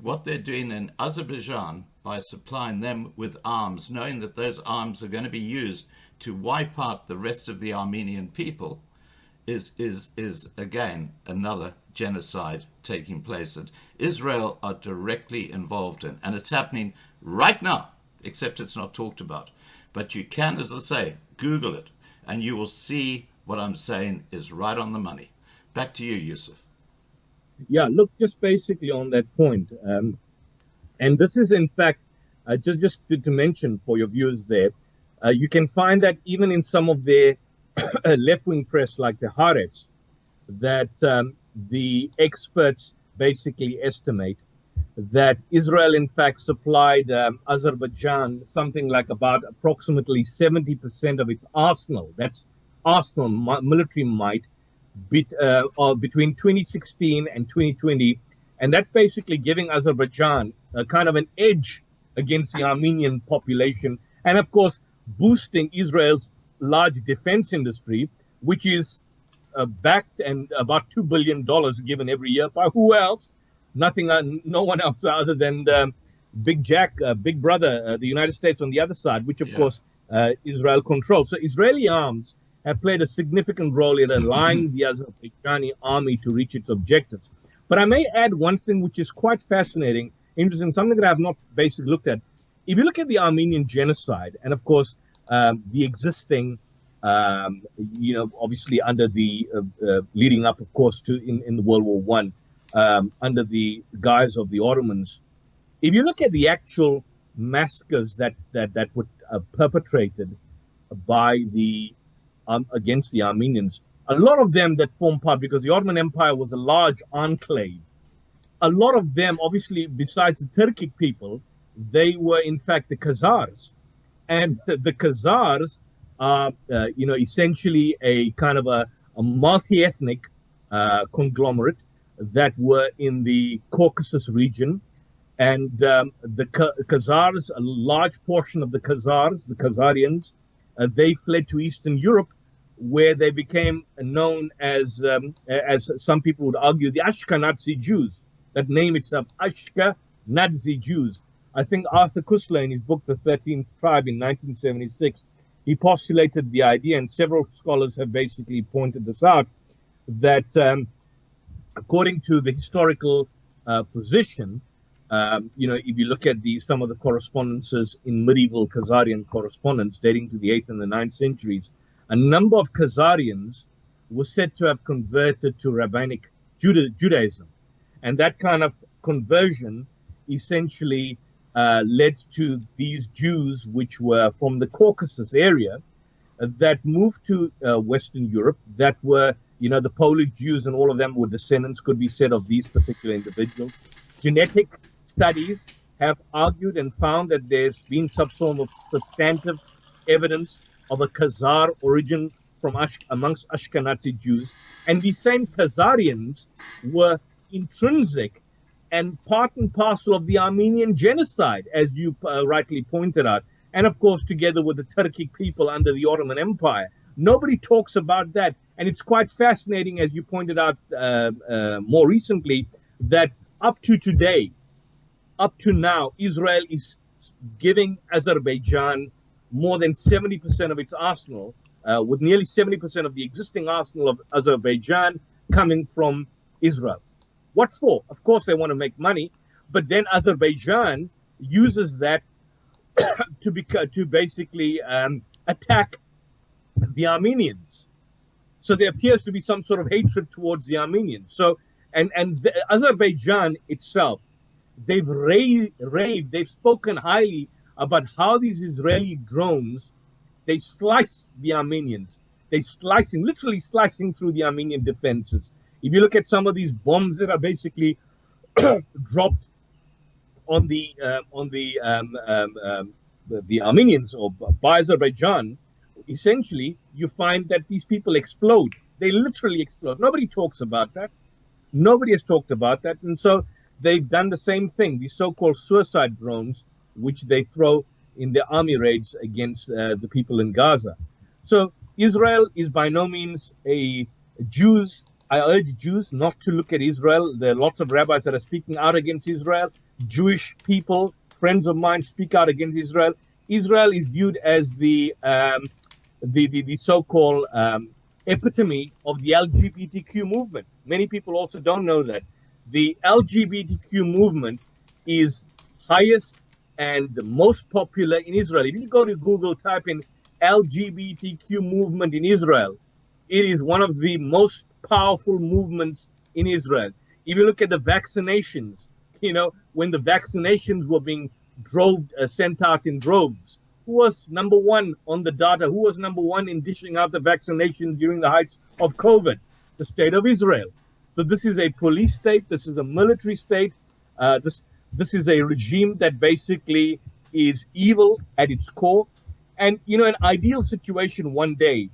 what they're doing in Azerbaijan, by supplying them with arms, knowing that those arms are going to be used to wipe out the rest of the Armenian people, is again another genocide taking place that Israel are directly involved in. And it's happening right now, except it's not talked about. But you can, as I say, Google it, and you will see what I'm saying is right on the money. Back to you, Yusuf. Yeah, look, just basically on that point, and this is in fact, just to mention for your viewers there, you can find that even in some of their left-wing press like the Haaretz, that the experts basically estimate that Israel in fact supplied Azerbaijan something like about approximately 70% of its arsenal. That's arsenal, military might, between 2016 and 2020. And that's basically giving Azerbaijan a kind of an edge against the Armenian population. And of course, boosting Israel's large defense industry, which is backed and about $2 billion given every year by who else? No one else other than Big Jack, Big Brother, the United States on the other side, which of course Israel controls. So Israeli arms have played a significant role in allowing the Azerbaijani army to reach its objectives. But I may add one thing which is quite fascinating, interesting, something that I have not basically looked at. If you look at the Armenian genocide, and of course the existing, obviously under the leading up, of course, to in the World War I, under the guise of the Ottomans, if you look at the actual massacres that were perpetrated by the against the Armenians, a lot of them that form part, because the Ottoman Empire was a large enclave, a lot of them, obviously, besides the Turkic people, they were in fact the Khazars. And the Khazars are, essentially a kind of a multi-ethnic conglomerate that were in the Caucasus region. And the Khazars, a large portion of the Khazars, the Khazarians, they fled to Eastern Europe, where they became known as some people would argue, the Ashkenazi Jews. That name itself, Ashkenazi Jews. I think Arthur Koestler, in his book, The 13th Tribe, in 1976, he postulated the idea, and several scholars have basically pointed this out, that according to the historical position, if you look at some of the correspondences in medieval Khazarian correspondence dating to the 8th and the 9th centuries, a number of Khazarians were said to have converted to Rabbinic Judaism. And that kind of conversion essentially led to these Jews, which were from the Caucasus area, that moved to Western Europe, that were, the Polish Jews, and all of them were descendants, could be said, of these particular individuals. Genetic studies have argued and found that there's been some sort of substantive evidence of a Khazar origin from amongst Ashkenazi Jews. And these same Khazarians were intrinsic and part and parcel of the Armenian genocide, as you rightly pointed out. And of course, together with the Turkic people under the Ottoman Empire. Nobody talks about that. And it's quite fascinating, as you pointed out more recently, that up to today, up to now, Israel is giving Azerbaijan more than 70% of its arsenal, with nearly 70% of the existing arsenal of Azerbaijan coming from Israel. What for? Of course, they want to make money, but then Azerbaijan uses that to basically attack the Armenians. So there appears to be some sort of hatred towards the Armenians. So, and Azerbaijan itself, they've raved, they've spoken highly about how these Israeli drones, they slice the Armenians. They literally slicing through the Armenian defenses. If you look at some of these bombs that are basically dropped on the Armenians or by Azerbaijan, essentially you find that these people explode. They literally explode. Nobody talks about that. Nobody has talked about that. And so they've done the same thing, these so-called suicide drones, which they throw in their army raids against the people in Gaza. So Israel is by no means I urge Jews not to look at Israel. There are lots of rabbis that are speaking out against Israel. Jewish people, friends of mine, speak out against Israel. Israel is viewed as the so-called epitome of the LGBTQ movement. Many people also don't know that. The LGBTQ movement is highest and the most popular in Israel. If you go to Google, type in LGBTQ movement in Israel, it is one of the most powerful movements in Israel. If you look at the vaccinations, when the vaccinations were being sent out in droves, who was number one on the data? Who was number one in dishing out the vaccinations during the heights of COVID? The state of Israel. So this is a police state. This is a military state. This is a regime that basically is evil at its core. And, an ideal situation one day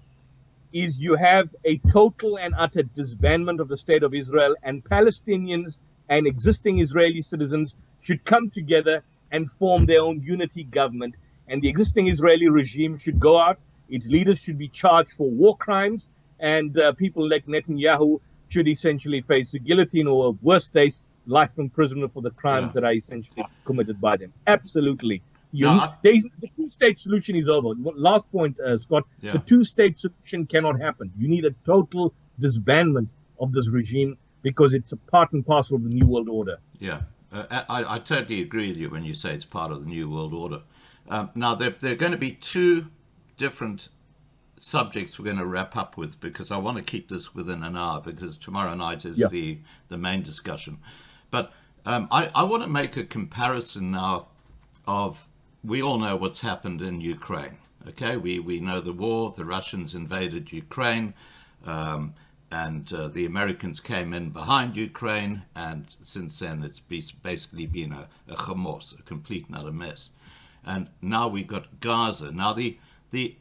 is you have a total and utter disbandment of the state of Israel, and Palestinians and existing Israeli citizens should come together and form their own unity government. And the existing Israeli regime should go out. Its leaders should be charged for war crimes, and people like Netanyahu should essentially face the guillotine, or worst case, life imprisonment for the crimes that are essentially committed by them. Absolutely. The two-state solution is over. Last point, Scott. Yeah. The two-state solution cannot happen. You need a total disbandment of this regime because it's a part and parcel of the New World Order. Yeah, I totally agree with you when you say it's part of the New World Order. Now, there are going to be two different subjects we're going to wrap up with, because I want to keep this within an hour, because tomorrow night is the main discussion. But I want to make a comparison now of, we all know what's happened in Ukraine. Okay, we know the war. The Russians invaded Ukraine, and the Americans came in behind Ukraine, and since then it's basically been a chaos, a complete and utter mess. And now we've got Gaza. Now the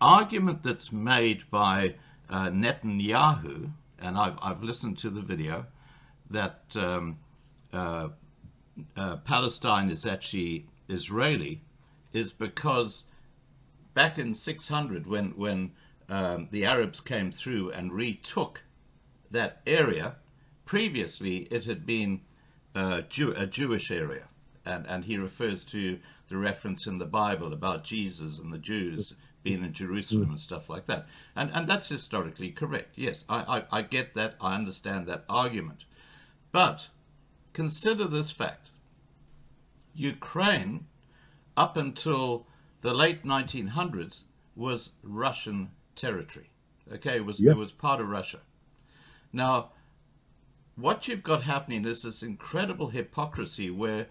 argument that's made by Netanyahu, and I've listened to the video, that Palestine is actually Israeli, is because back in 600, when the Arabs came through and retook that area, previously it had been a Jewish area, and he refers to the reference in the Bible about Jesus and the Jews being in Jerusalem and stuff like that, and that's historically correct. Yes, I get that, I understand that argument, but consider this fact: Ukraine, up until the late 1900s, was Russian territory. Okay, it Yeah. was part of Russia. Now, what you've got happening is this incredible hypocrisy where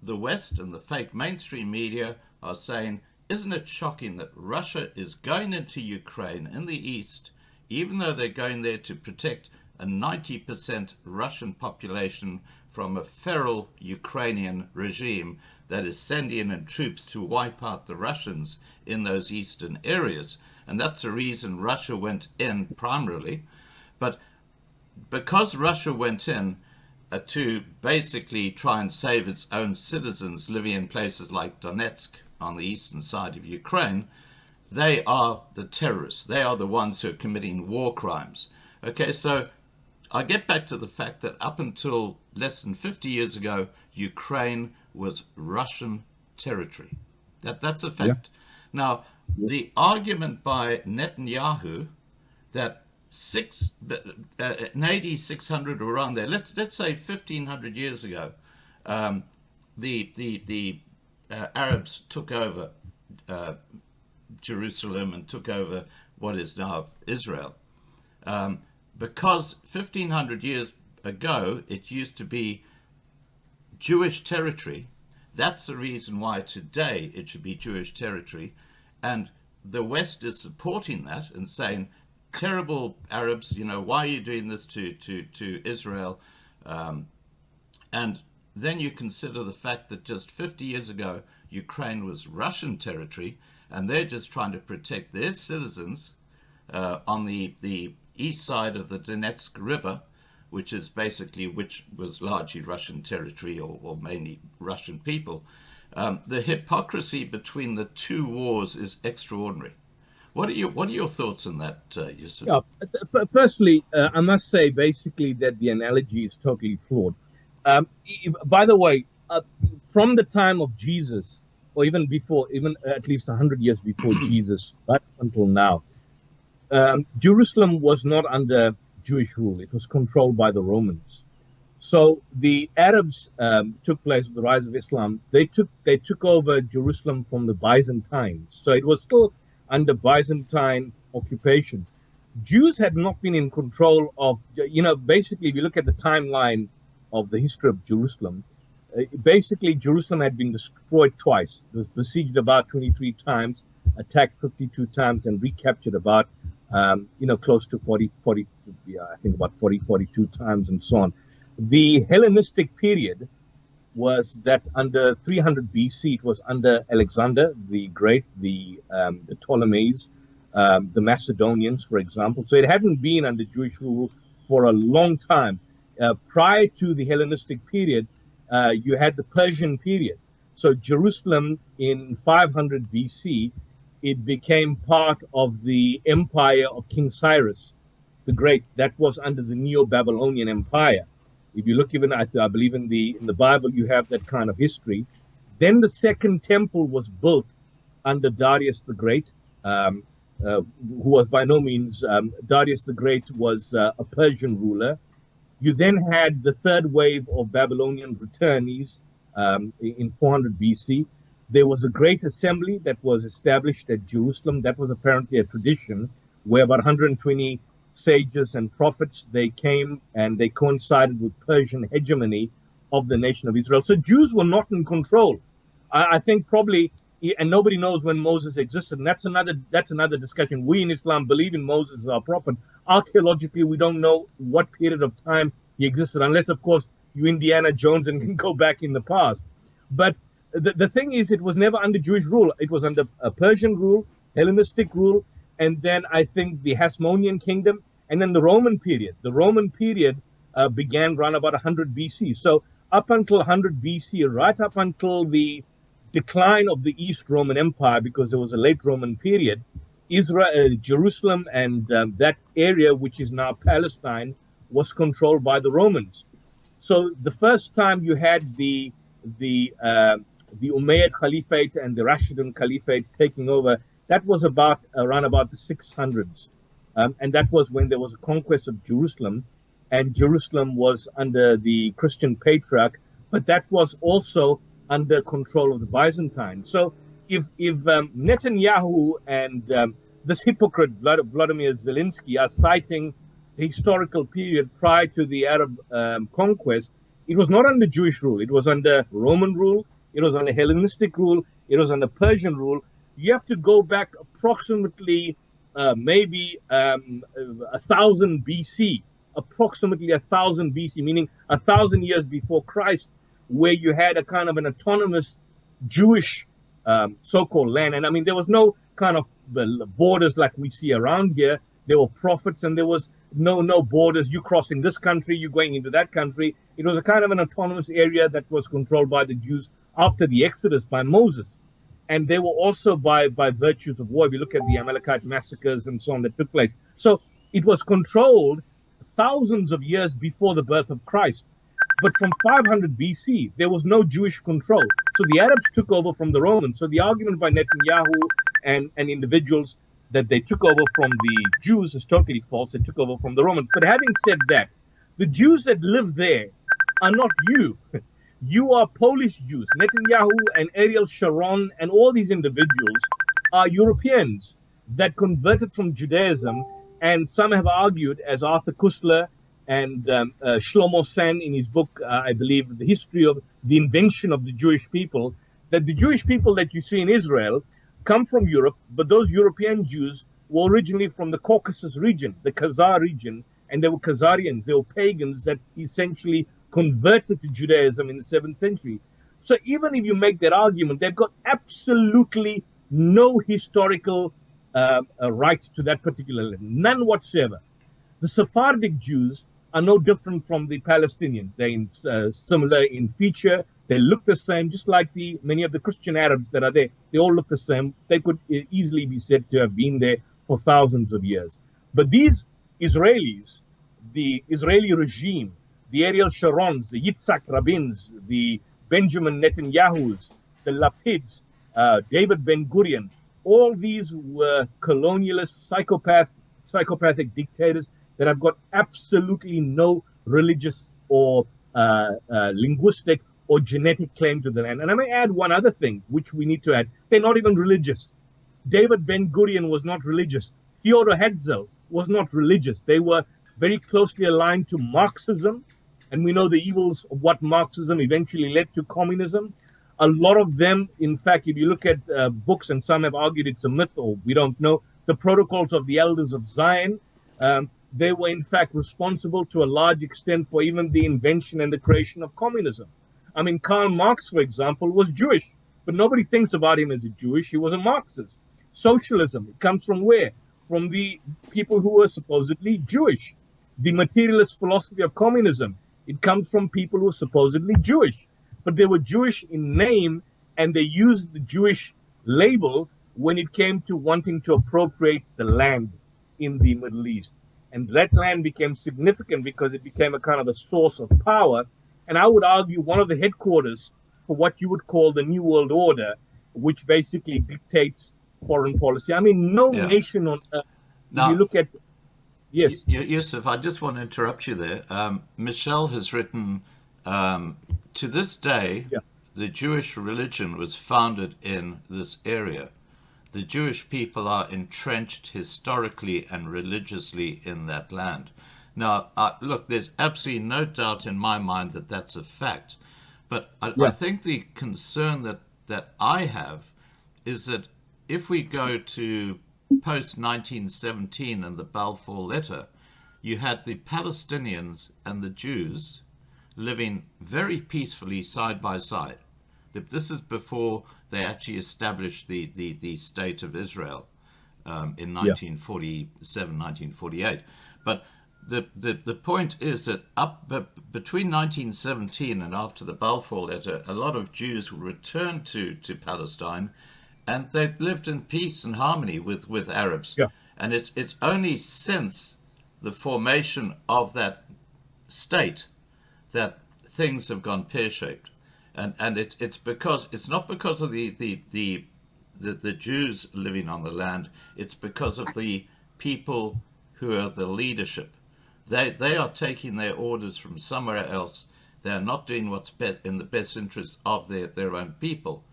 the West and the fake mainstream media are saying, isn't it shocking that Russia is going into Ukraine in the east, even though they're going there to protect a 90% Russian population from a feral Ukrainian regime that is sending in troops to wipe out the Russians in those eastern areas. And that's the reason Russia went in primarily. But because Russia went in to basically try and save its own citizens living in places like Donetsk on the eastern side of Ukraine, they are the terrorists. They are the ones who are committing war crimes. Okay, so I get back to the fact that up until less than 50 years ago, Ukraine was Russian territory. That's a fact. Yeah. Now, the argument by Netanyahu that in AD 600 or around there, let's say 1500 years ago, the Arabs took over Jerusalem and took over what is now Israel. Because 1500 years ago it used to be Jewish territory, that's the reason why today it should be Jewish territory. And the West is supporting that and saying, terrible Arabs, you know, why are you doing this to Israel? And then you consider the fact that just 50 years ago, Ukraine was Russian territory, and they're just trying to protect their citizens on the east side of the Donetsk River, which was largely Russian territory or mainly Russian people. The hypocrisy between the two wars is extraordinary. What are your thoughts on that, Yusuf? Yeah. Firstly, I must say basically that the analogy is totally flawed. By the way, from the time of Jesus, or even before, even at least 100 years before Jesus, right until now, Jerusalem was not under Jewish rule. It was controlled by the Romans. So the Arabs took place with the rise of Islam. They took over Jerusalem from the Byzantines. So it was still under Byzantine occupation. Jews had not been in control of, basically, if you look at the timeline of the history of Jerusalem, basically Jerusalem had been destroyed twice. It was besieged about 23 times, attacked 52 times, and recaptured about, close to 42 times and so on. The Hellenistic period was that under 300 BC, it was under Alexander the Great, the Ptolemies, the Macedonians, for example. So it hadn't been under Jewish rule for a long time. Prior to the Hellenistic period, you had the Persian period. So Jerusalem in 500 BC, it became part of the empire of King Cyrus the Great. That was under the Neo-Babylonian Empire. If you look even at, I believe in the Bible, you have that kind of history. Then the second temple was built under Darius the Great, who was by no means, Darius the Great was a Persian ruler. You then had the third wave of Babylonian returnees in 400 BC. There was a great assembly that was established at Jerusalem. That was apparently a tradition where about 120 sages and prophets, they came and they coincided with Persian hegemony of the nation of Israel. So Jews were not in control. I think probably, and nobody knows when Moses existed, and that's another discussion. We in Islam believe in Moses as our prophet. Archaeologically, we don't know what period of time he existed, unless, of course, you Indiana Jones and can go back in the past. But the thing is, it was never under Jewish rule. It was under Persian rule, Hellenistic rule, and then I think the Hasmonean kingdom, and then the Roman period. The Roman period began around about 100 BC. So up until 100 BC, right up until the decline of the East Roman Empire, because there was a late Roman period, Israel, Jerusalem, and that area, which is now Palestine, was controlled by the Romans. So the first time you had the Umayyad Caliphate and the Rashidun Caliphate taking over, that was around about the 600s. And that was when there was a conquest of Jerusalem, and Jerusalem was under the Christian Patriarch, but that was also under control of the Byzantines. So if Netanyahu and this hypocrite Vladimir Zelensky are citing the historical period prior to the Arab conquest. It was not under Jewish rule. It was under Roman rule. It was under Hellenistic rule. It was under Persian rule. You have to go back approximately maybe 1000 BC, approximately 1000 BC, meaning 1000 years before Christ, where you had a kind of an autonomous Jewish so-called land. And I mean, there was no kind of borders like we see around here. There were prophets, and there was no borders. You crossing this country, you going into that country. It was a kind of an autonomous area that was controlled by the Jews after the Exodus by Moses. And they were also by virtues of war. If you look at the Amalekite massacres and so on that took place. So it was controlled thousands of years before the birth of Christ. But from 500 BC, there was no Jewish control. So the Arabs took over from the Romans. So the argument by Netanyahu and individuals that they took over from the Jews is totally false. They took over from the Romans. But having said that, the Jews that live there are not you. You are Polish Jews. Netanyahu and Ariel Sharon and all these individuals are Europeans that converted from Judaism. And some have argued, as Arthur Koestler and Shlomo Sen in his book, I believe, The History of the Invention of the Jewish People, that the Jewish people that you see in Israel come from Europe, but those European Jews were originally from the Caucasus region, the Khazar region, and they were Khazarians, they were pagans that essentially converted to Judaism in the 7th century. So even if you make that argument, they've got absolutely no historical right to that particular land, none whatsoever. The Sephardic Jews are no different from the Palestinians. They're similar in feature. They look the same, just like many of the Christian Arabs that are there. They all look the same. They could easily be said to have been there for thousands of years. But these Israelis, the Israeli regime, the Ariel Sharons, the Yitzhak Rabins, the Benjamin Netanyahus, the Lapids, David Ben-Gurion, all these were colonialist, psychopathic dictators that have got absolutely no religious or linguistic or genetic claim to the land. And I may add one other thing, which we need to add. They're not even religious. David Ben-Gurion was not religious. Theodor Herzl was not religious. They were very closely aligned to Marxism. And we know the evils of what Marxism eventually led to communism. A lot of them, in fact, if you look at books, and some have argued it's a myth or we don't know, the Protocols of the Elders of Zion, they were in fact responsible to a large extent for even the invention and the creation of communism. I mean, Karl Marx, for example, was Jewish, but nobody thinks about him as a Jewish. He was a Marxist. Socialism, it comes from where? From the people who were supposedly Jewish. The materialist philosophy of communism, it comes from people who were supposedly Jewish. But they were Jewish in name, and they used the Jewish label when it came to wanting to appropriate the land in the Middle East. And that land became significant because it became a kind of a source of power. And I would argue one of the headquarters for what you would call the New World Order, which basically dictates foreign policy. I mean, no nation on earth, now, if you look at... Yes. Yusuf, I just want to interrupt you there. Michelle has written, to this day, the Jewish religion was founded in this area. The Jewish people are entrenched historically and religiously in that land. Now, look, there's absolutely no doubt in my mind that that's a fact. But I think the concern that I have is that if we go to post-1917 and the Balfour Letter, you had the Palestinians and the Jews living very peacefully side by side. This is before they actually established the State of Israel in 1947, 1948. But the point is that between 1917 and after the Balfour Letter, a lot of Jews returned to Palestine, and they lived in peace and harmony with Arabs. Yeah. And it's only since the formation of that state that things have gone pear-shaped. And it's because it's not because of the Jews living on the land. It's because of the people who are the leadership. They are taking their orders from somewhere else. They are not doing what's in the best interest of their own people.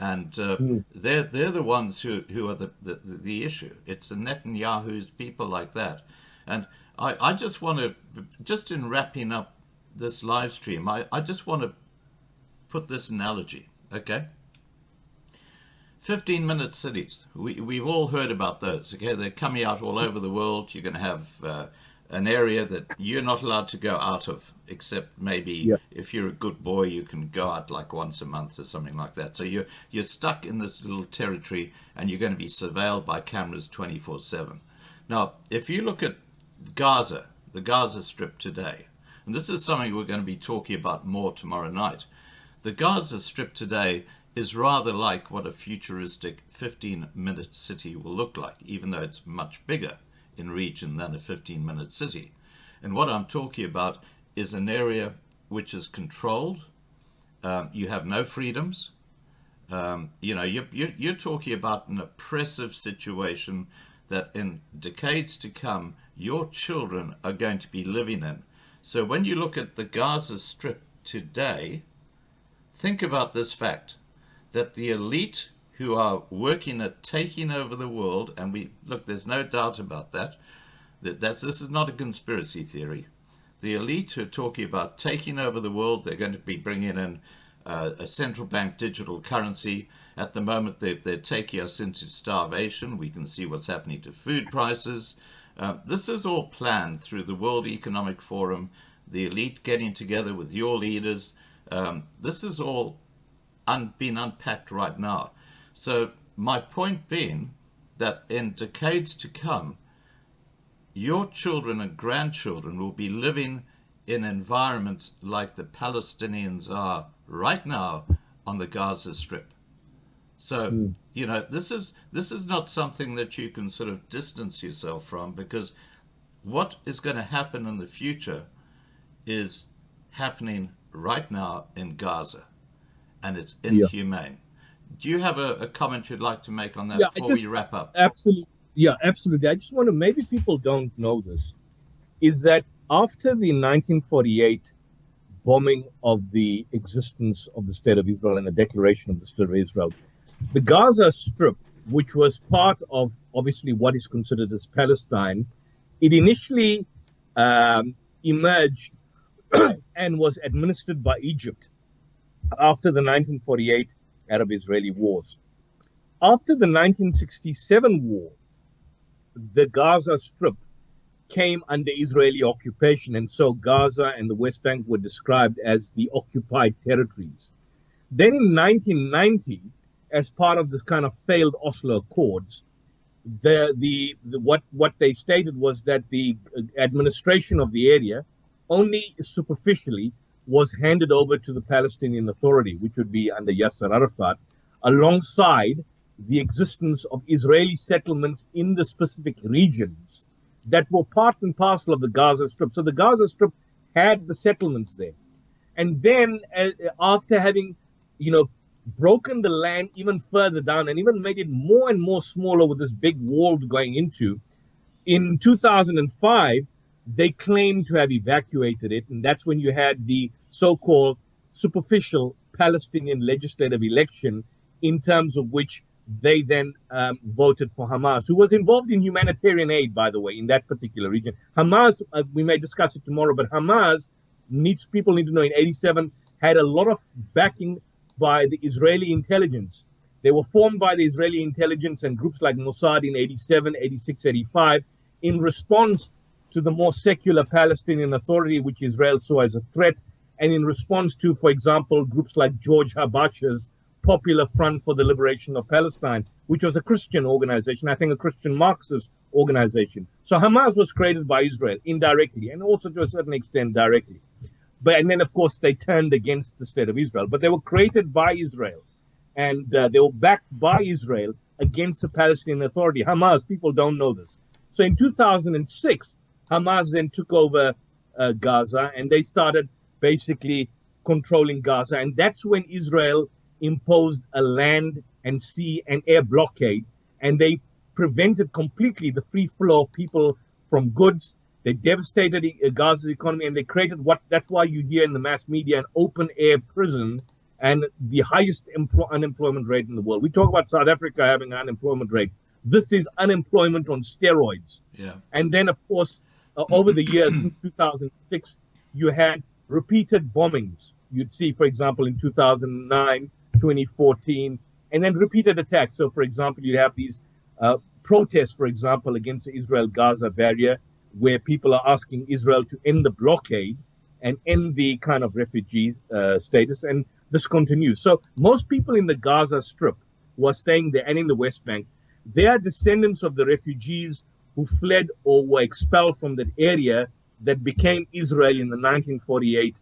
and they're the ones who are the issue. It's the Netanyahu's, people like that. And I just want to, just in wrapping up this live stream, I just want to put this analogy, okay? 15-minute cities. We've all heard about those, okay? They're coming out all over the world. You're going to have an area that you're not allowed to go out of, except maybe if you're a good boy, you can go out like once a month or something like that. So you're stuck in this little territory, and you're going to be surveilled by cameras 24/7. Now, if you look at Gaza, the Gaza Strip today, and this is something we're going to be talking about more tomorrow night, the Gaza Strip today is rather like what a futuristic 15-minute city will look like, even though it's much bigger in region than a 15-minute city. And what I'm talking about is an area which is controlled. You have no freedoms. You're talking about an oppressive situation that in decades to come, your children are going to be living in. So when you look at the Gaza Strip today, think about this fact, that the elite who are working at taking over the world, and there's no doubt about that, this is not a conspiracy theory. The elite who are talking about taking over the world, they're going to be bringing in a central bank digital currency. At the moment, they're taking us into starvation. We can see what's happening to food prices. This is all planned through the World Economic Forum, the elite getting together with your leaders. This is all being unpacked right now. So my point being that in decades to come, your children and grandchildren will be living in environments like the Palestinians are right now on the Gaza Strip. So, this is not something that you can sort of distance yourself from, because what is going to happen in the future is happening right now in Gaza, and it's inhumane. Do you have a comment you'd like to make on that before we wrap up? Absolutely. Yeah, absolutely. I just want to, maybe people don't know this, is that after the 1948 bombing of the existence of the State of Israel and the declaration of the State of Israel, the Gaza Strip, which was part of obviously what is considered as Palestine, it initially emerged and was administered by Egypt after the 1948 Arab-Israeli wars. After the 1967 war, the Gaza Strip came under Israeli occupation, and so Gaza and the West Bank were described as the occupied territories. Then in 1990, as part of this kind of failed Oslo Accords, what they stated was that the administration of the area only superficially was handed over to the Palestinian Authority, which would be under Yasser Arafat, alongside the existence of Israeli settlements in the specific regions that were part and parcel of the Gaza Strip. So the Gaza Strip had the settlements there. And then after having, broken the land even further down and even made it more and more smaller with this big walls going into, in 2005, they claimed to have evacuated it. And that's when you had the so-called superficial Palestinian legislative election, in terms of which they then voted for Hamas, who was involved in humanitarian aid, by the way, in that particular region. Hamas, we may discuss it tomorrow, but Hamas people need to know, in 87, had a lot of backing by the Israeli intelligence. They were formed by the Israeli intelligence and groups like Mossad in 87, 86, 85, in response to the more secular Palestinian Authority, which Israel saw as a threat, and in response to, for example, groups like George Habash's Popular Front for the Liberation of Palestine, which was a Christian organization, I think a Christian Marxist organization. So Hamas was created by Israel indirectly, and also to a certain extent directly. And then, of course, they turned against the State of Israel. But they were created by Israel, and they were backed by Israel against the Palestinian Authority. Hamas, people don't know this. So in 2006, Hamas then took over Gaza, and they started basically controlling Gaza. And that's when Israel imposed a land and sea and air blockade, and they prevented completely the free flow of people from goods. They devastated Gaza's economy, and they created that's why you hear in the mass media an open air prison and the highest unemployment rate in the world. We talk about South Africa having an unemployment rate. This is unemployment on steroids. Yeah. And then, of course, over the years, since 2006, you had repeated bombings. You'd see, for example, in 2009, 2014, and then repeated attacks. So, for example, you have these protests, for example, against the Israel-Gaza barrier, where people are asking Israel to end the blockade and end the kind of refugee status, and this continues. So most people in the Gaza Strip who are staying there and in the West Bank, they are descendants of the refugees who fled or were expelled from that area that became Israel in the 1948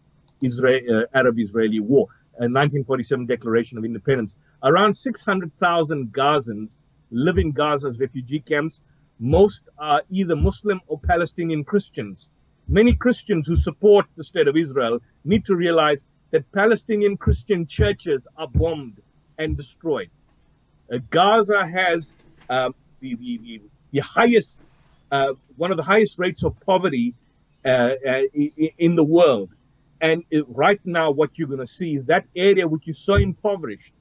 Arab-Israeli War, 1947 Declaration of Independence. Around 600,000 Gazans live in Gaza's refugee camps. Most are either Muslim or Palestinian Christians. Many Christians who support the state of Israel need to realize that Palestinian Christian churches are bombed and destroyed. Gaza has the highest, one of the highest rates of poverty in the world. And right now, what you're going to see is that area which is so impoverished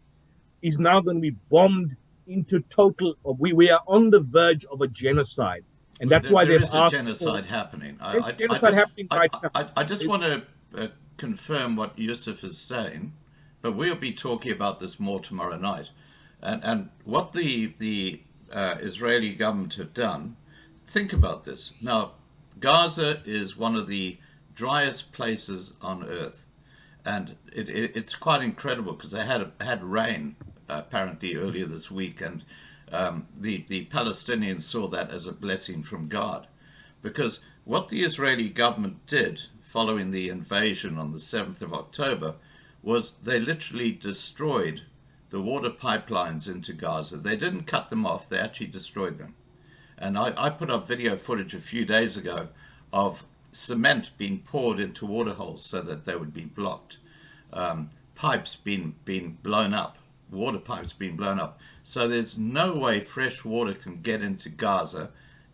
is now going to be bombed into total. We are on the verge of a genocide, and that's why there they've is a asked genocide happening. There's genocide happening right now. I just want to confirm what Yusuf is saying, but we'll be talking about this more tomorrow night. And what the Israeli government have done, think about this. Now, Gaza is one of the driest places on earth, and it's quite incredible because they had rain apparently earlier this week, and the Palestinians saw that as a blessing from God, because what the Israeli government did following the invasion on the 7th of October was they literally destroyed the water pipelines into Gaza. They didn't cut them off, they actually destroyed them. And I put up video footage a few days ago of cement being poured into water holes so that they would be blocked, pipes being blown up, water pipes being blown up. So there's no way fresh water can get into Gaza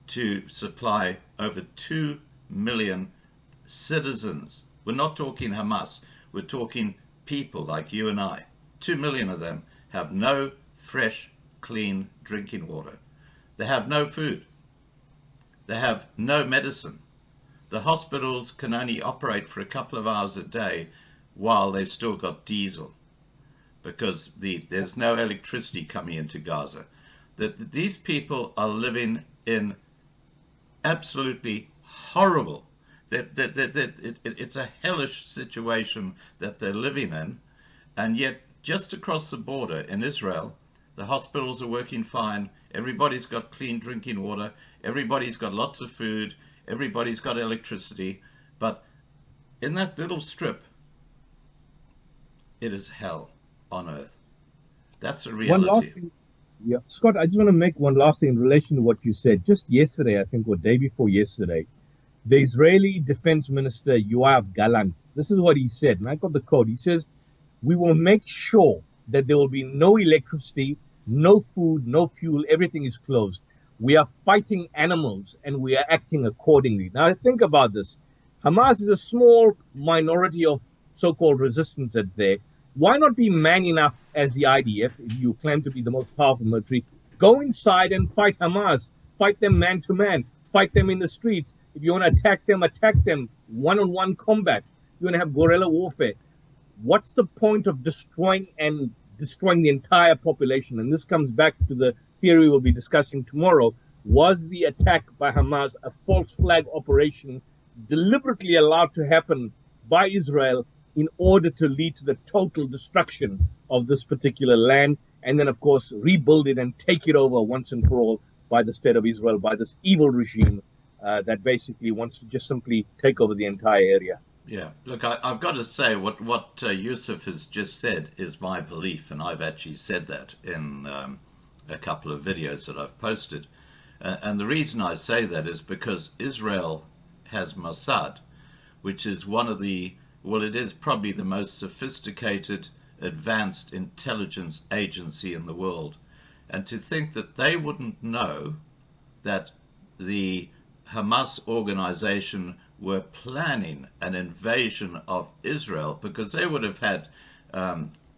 to supply over 2 million citizens. We're not talking Hamas, we're talking people like you and I. 2 million of them have no fresh, clean drinking water. They have no food. They have no medicine. The hospitals can only operate for a couple of hours a day while they still got diesel, because there's no electricity coming into Gaza. These people are living in absolutely horrible. It's a hellish situation that they're living in, and yet just across the border in Israel, the hospitals are working fine. Everybody's got clean drinking water. Everybody's got lots of food. Everybody's got electricity. But in that little strip, it is hell on earth. That's a reality. One last thing, yeah, Scott, I just want to make one last thing in relation to what you said. Just yesterday, I think, or day before yesterday, the Israeli Defense Minister, Yoav Gallant, this is what he said, and I got the quote. He says, "We will make sure that there will be no electricity, no food, no fuel, everything is closed. We are fighting animals and we are acting accordingly." Now, think about this. Hamas is a small minority of so-called resistance at there. Why not be man enough as the IDF, if you claim to be the most powerful military, go inside and fight Hamas, fight them man to man, fight them in the streets. If you want to attack them one-on-one combat. You want to have guerrilla warfare. What's the point of destroying the entire population? And this comes back to the theory we'll be discussing tomorrow. Was the attack by Hamas a false flag operation deliberately allowed to happen by Israel in order to lead to the total destruction of this particular land, and then, of course, rebuild it and take it over once and for all by the state of Israel, by this evil regime that basically wants to just simply take over the entire area? Yeah, look, I've got to say what Yusuf has just said is my belief, and I've actually said that in a couple of videos that I've posted. And the reason I say that is because Israel has Mossad, which is one of the, well, it is probably the most sophisticated, advanced intelligence agency in the world. And to think that they wouldn't know that the Hamas organization were planning an invasion of Israel, because they would have had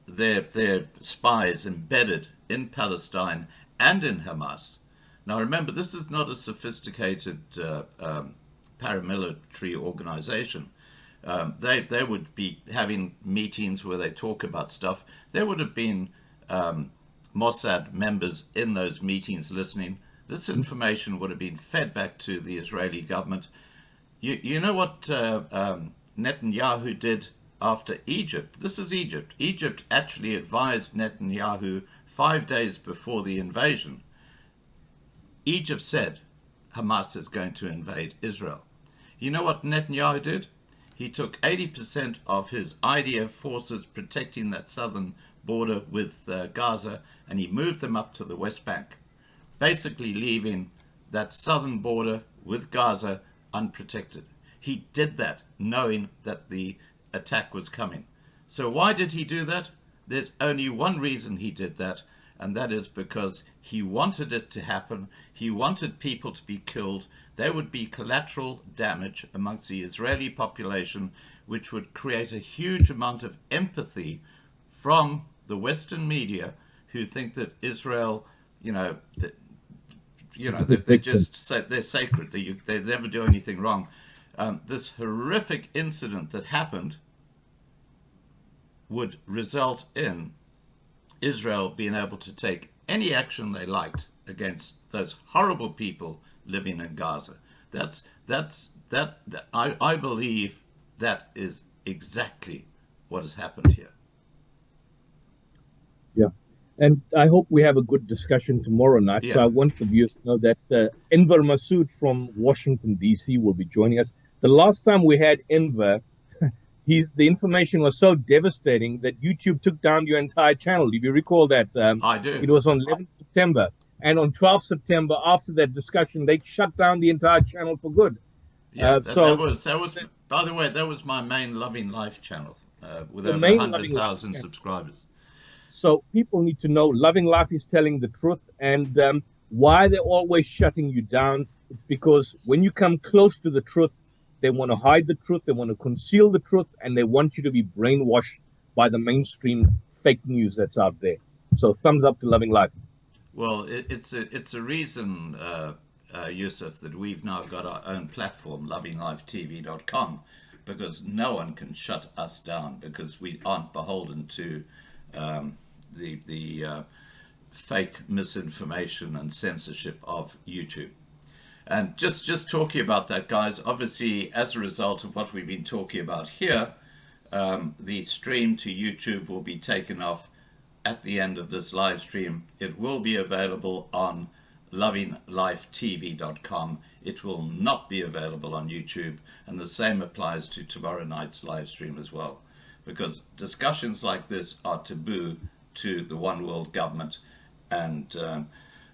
their spies embedded in Palestine and in Hamas. Now remember, this is not a sophisticated paramilitary organization. They would be having meetings where they talk about stuff. There would have been Mossad members in those meetings listening. This information would have been fed back to the Israeli government. You know what Netanyahu did after Egypt? This is Egypt. Egypt actually advised Netanyahu 5 days before the invasion. Egypt said Hamas is going to invade Israel. You know what Netanyahu did? He took 80% of his IDF forces protecting that southern border with Gaza, and he moved them up to the West Bank, basically leaving that southern border with Gaza unprotected. He did that knowing that the attack was coming. So why did he do that? There's only one reason he did that, and that is because he wanted it to happen. He wanted people to be killed. There would be collateral damage amongst the Israeli population, which would create a huge amount of empathy from the Western media, who think that Israel, they just say they're sacred. They never do anything wrong. This horrific incident that happened would result in Israel being able to take any action they liked against those horrible people living in Gaza. I believe that is exactly what has happened here. Yeah. And I hope we have a good discussion tomorrow night. Yeah. So I want the viewers to know that Enver Masud from Washington, D.C. will be joining us. The last time we had Enver, the information was so devastating that YouTube took down your entire channel. Do you recall that? I do. It was on 11th September. And on 12th September, after that discussion, they shut down the entire channel for good. Yeah, that was, by the way, that was my main Loving Life channel with over 100,000 subscribers. So people need to know Loving Life is telling the truth, and why they're always shutting you down. It's because when you come close to the truth, they want to hide the truth, they want to conceal the truth, and they want you to be brainwashed by the mainstream fake news that's out there. So thumbs up to Loving Life. Well, it's a reason, Yusuf, that we've now got our own platform, lovinglifetv.com, because no one can shut us down, because we aren't beholden to the fake misinformation and censorship of YouTube. And just talking about that, guys, obviously, as a result of what we've been talking about here, the stream to YouTube will be taken off at the end of this live stream. It will be available on lovinglifetv.com. It will not be available on YouTube, and the same applies to tomorrow night's live stream as well, because discussions like this are taboo to the one world government, and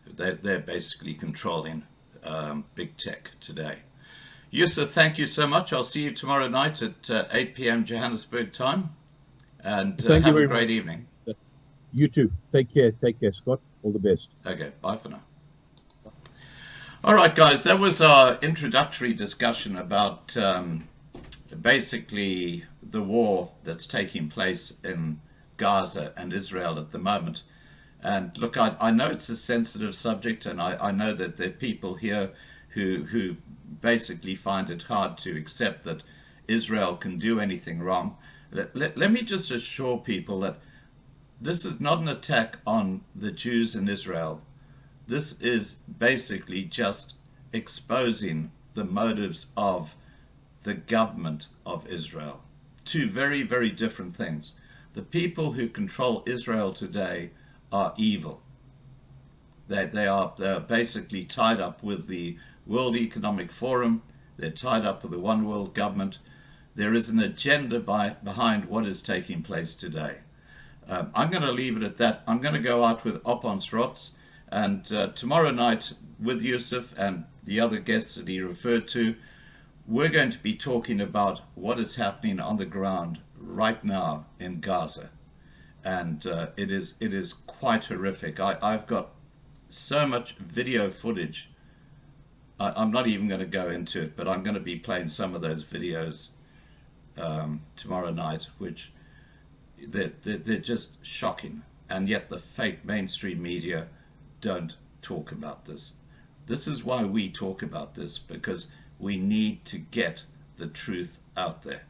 they're basically controlling big tech today. Yusuf, thank you so much. I'll see you tomorrow night at 8 p.m. Johannesburg time, and have a great evening. You too. Take care, Scott. All the best. Okay, bye for now. All right, guys, that was our introductory discussion about basically the war that's taking place in Gaza and Israel at the moment. And look, I know it's a sensitive subject, and I know that there are people here who basically find it hard to accept that Israel can do anything wrong. Let me just assure people that this is not an attack on the Jews in Israel. This is basically just exposing the motives of the government of Israel. Two very, very different things. The people who control Israel today are evil. They are basically tied up with the World Economic Forum. They're tied up with the one world government. There is an agenda behind what is taking place today. I'm going to leave it at that. I'm going to go out with Op on Srots, and tomorrow night with Yusuf and the other guests that he referred to, we're going to be talking about what is happening on the ground right now in Gaza. And it is quite horrific. I've got so much video footage. I'm not even going to go into it, but I'm going to be playing some of those videos tomorrow night, which they're just shocking. And yet the fake mainstream media don't talk about this. This is why we talk about this, because we need to get the truth out there.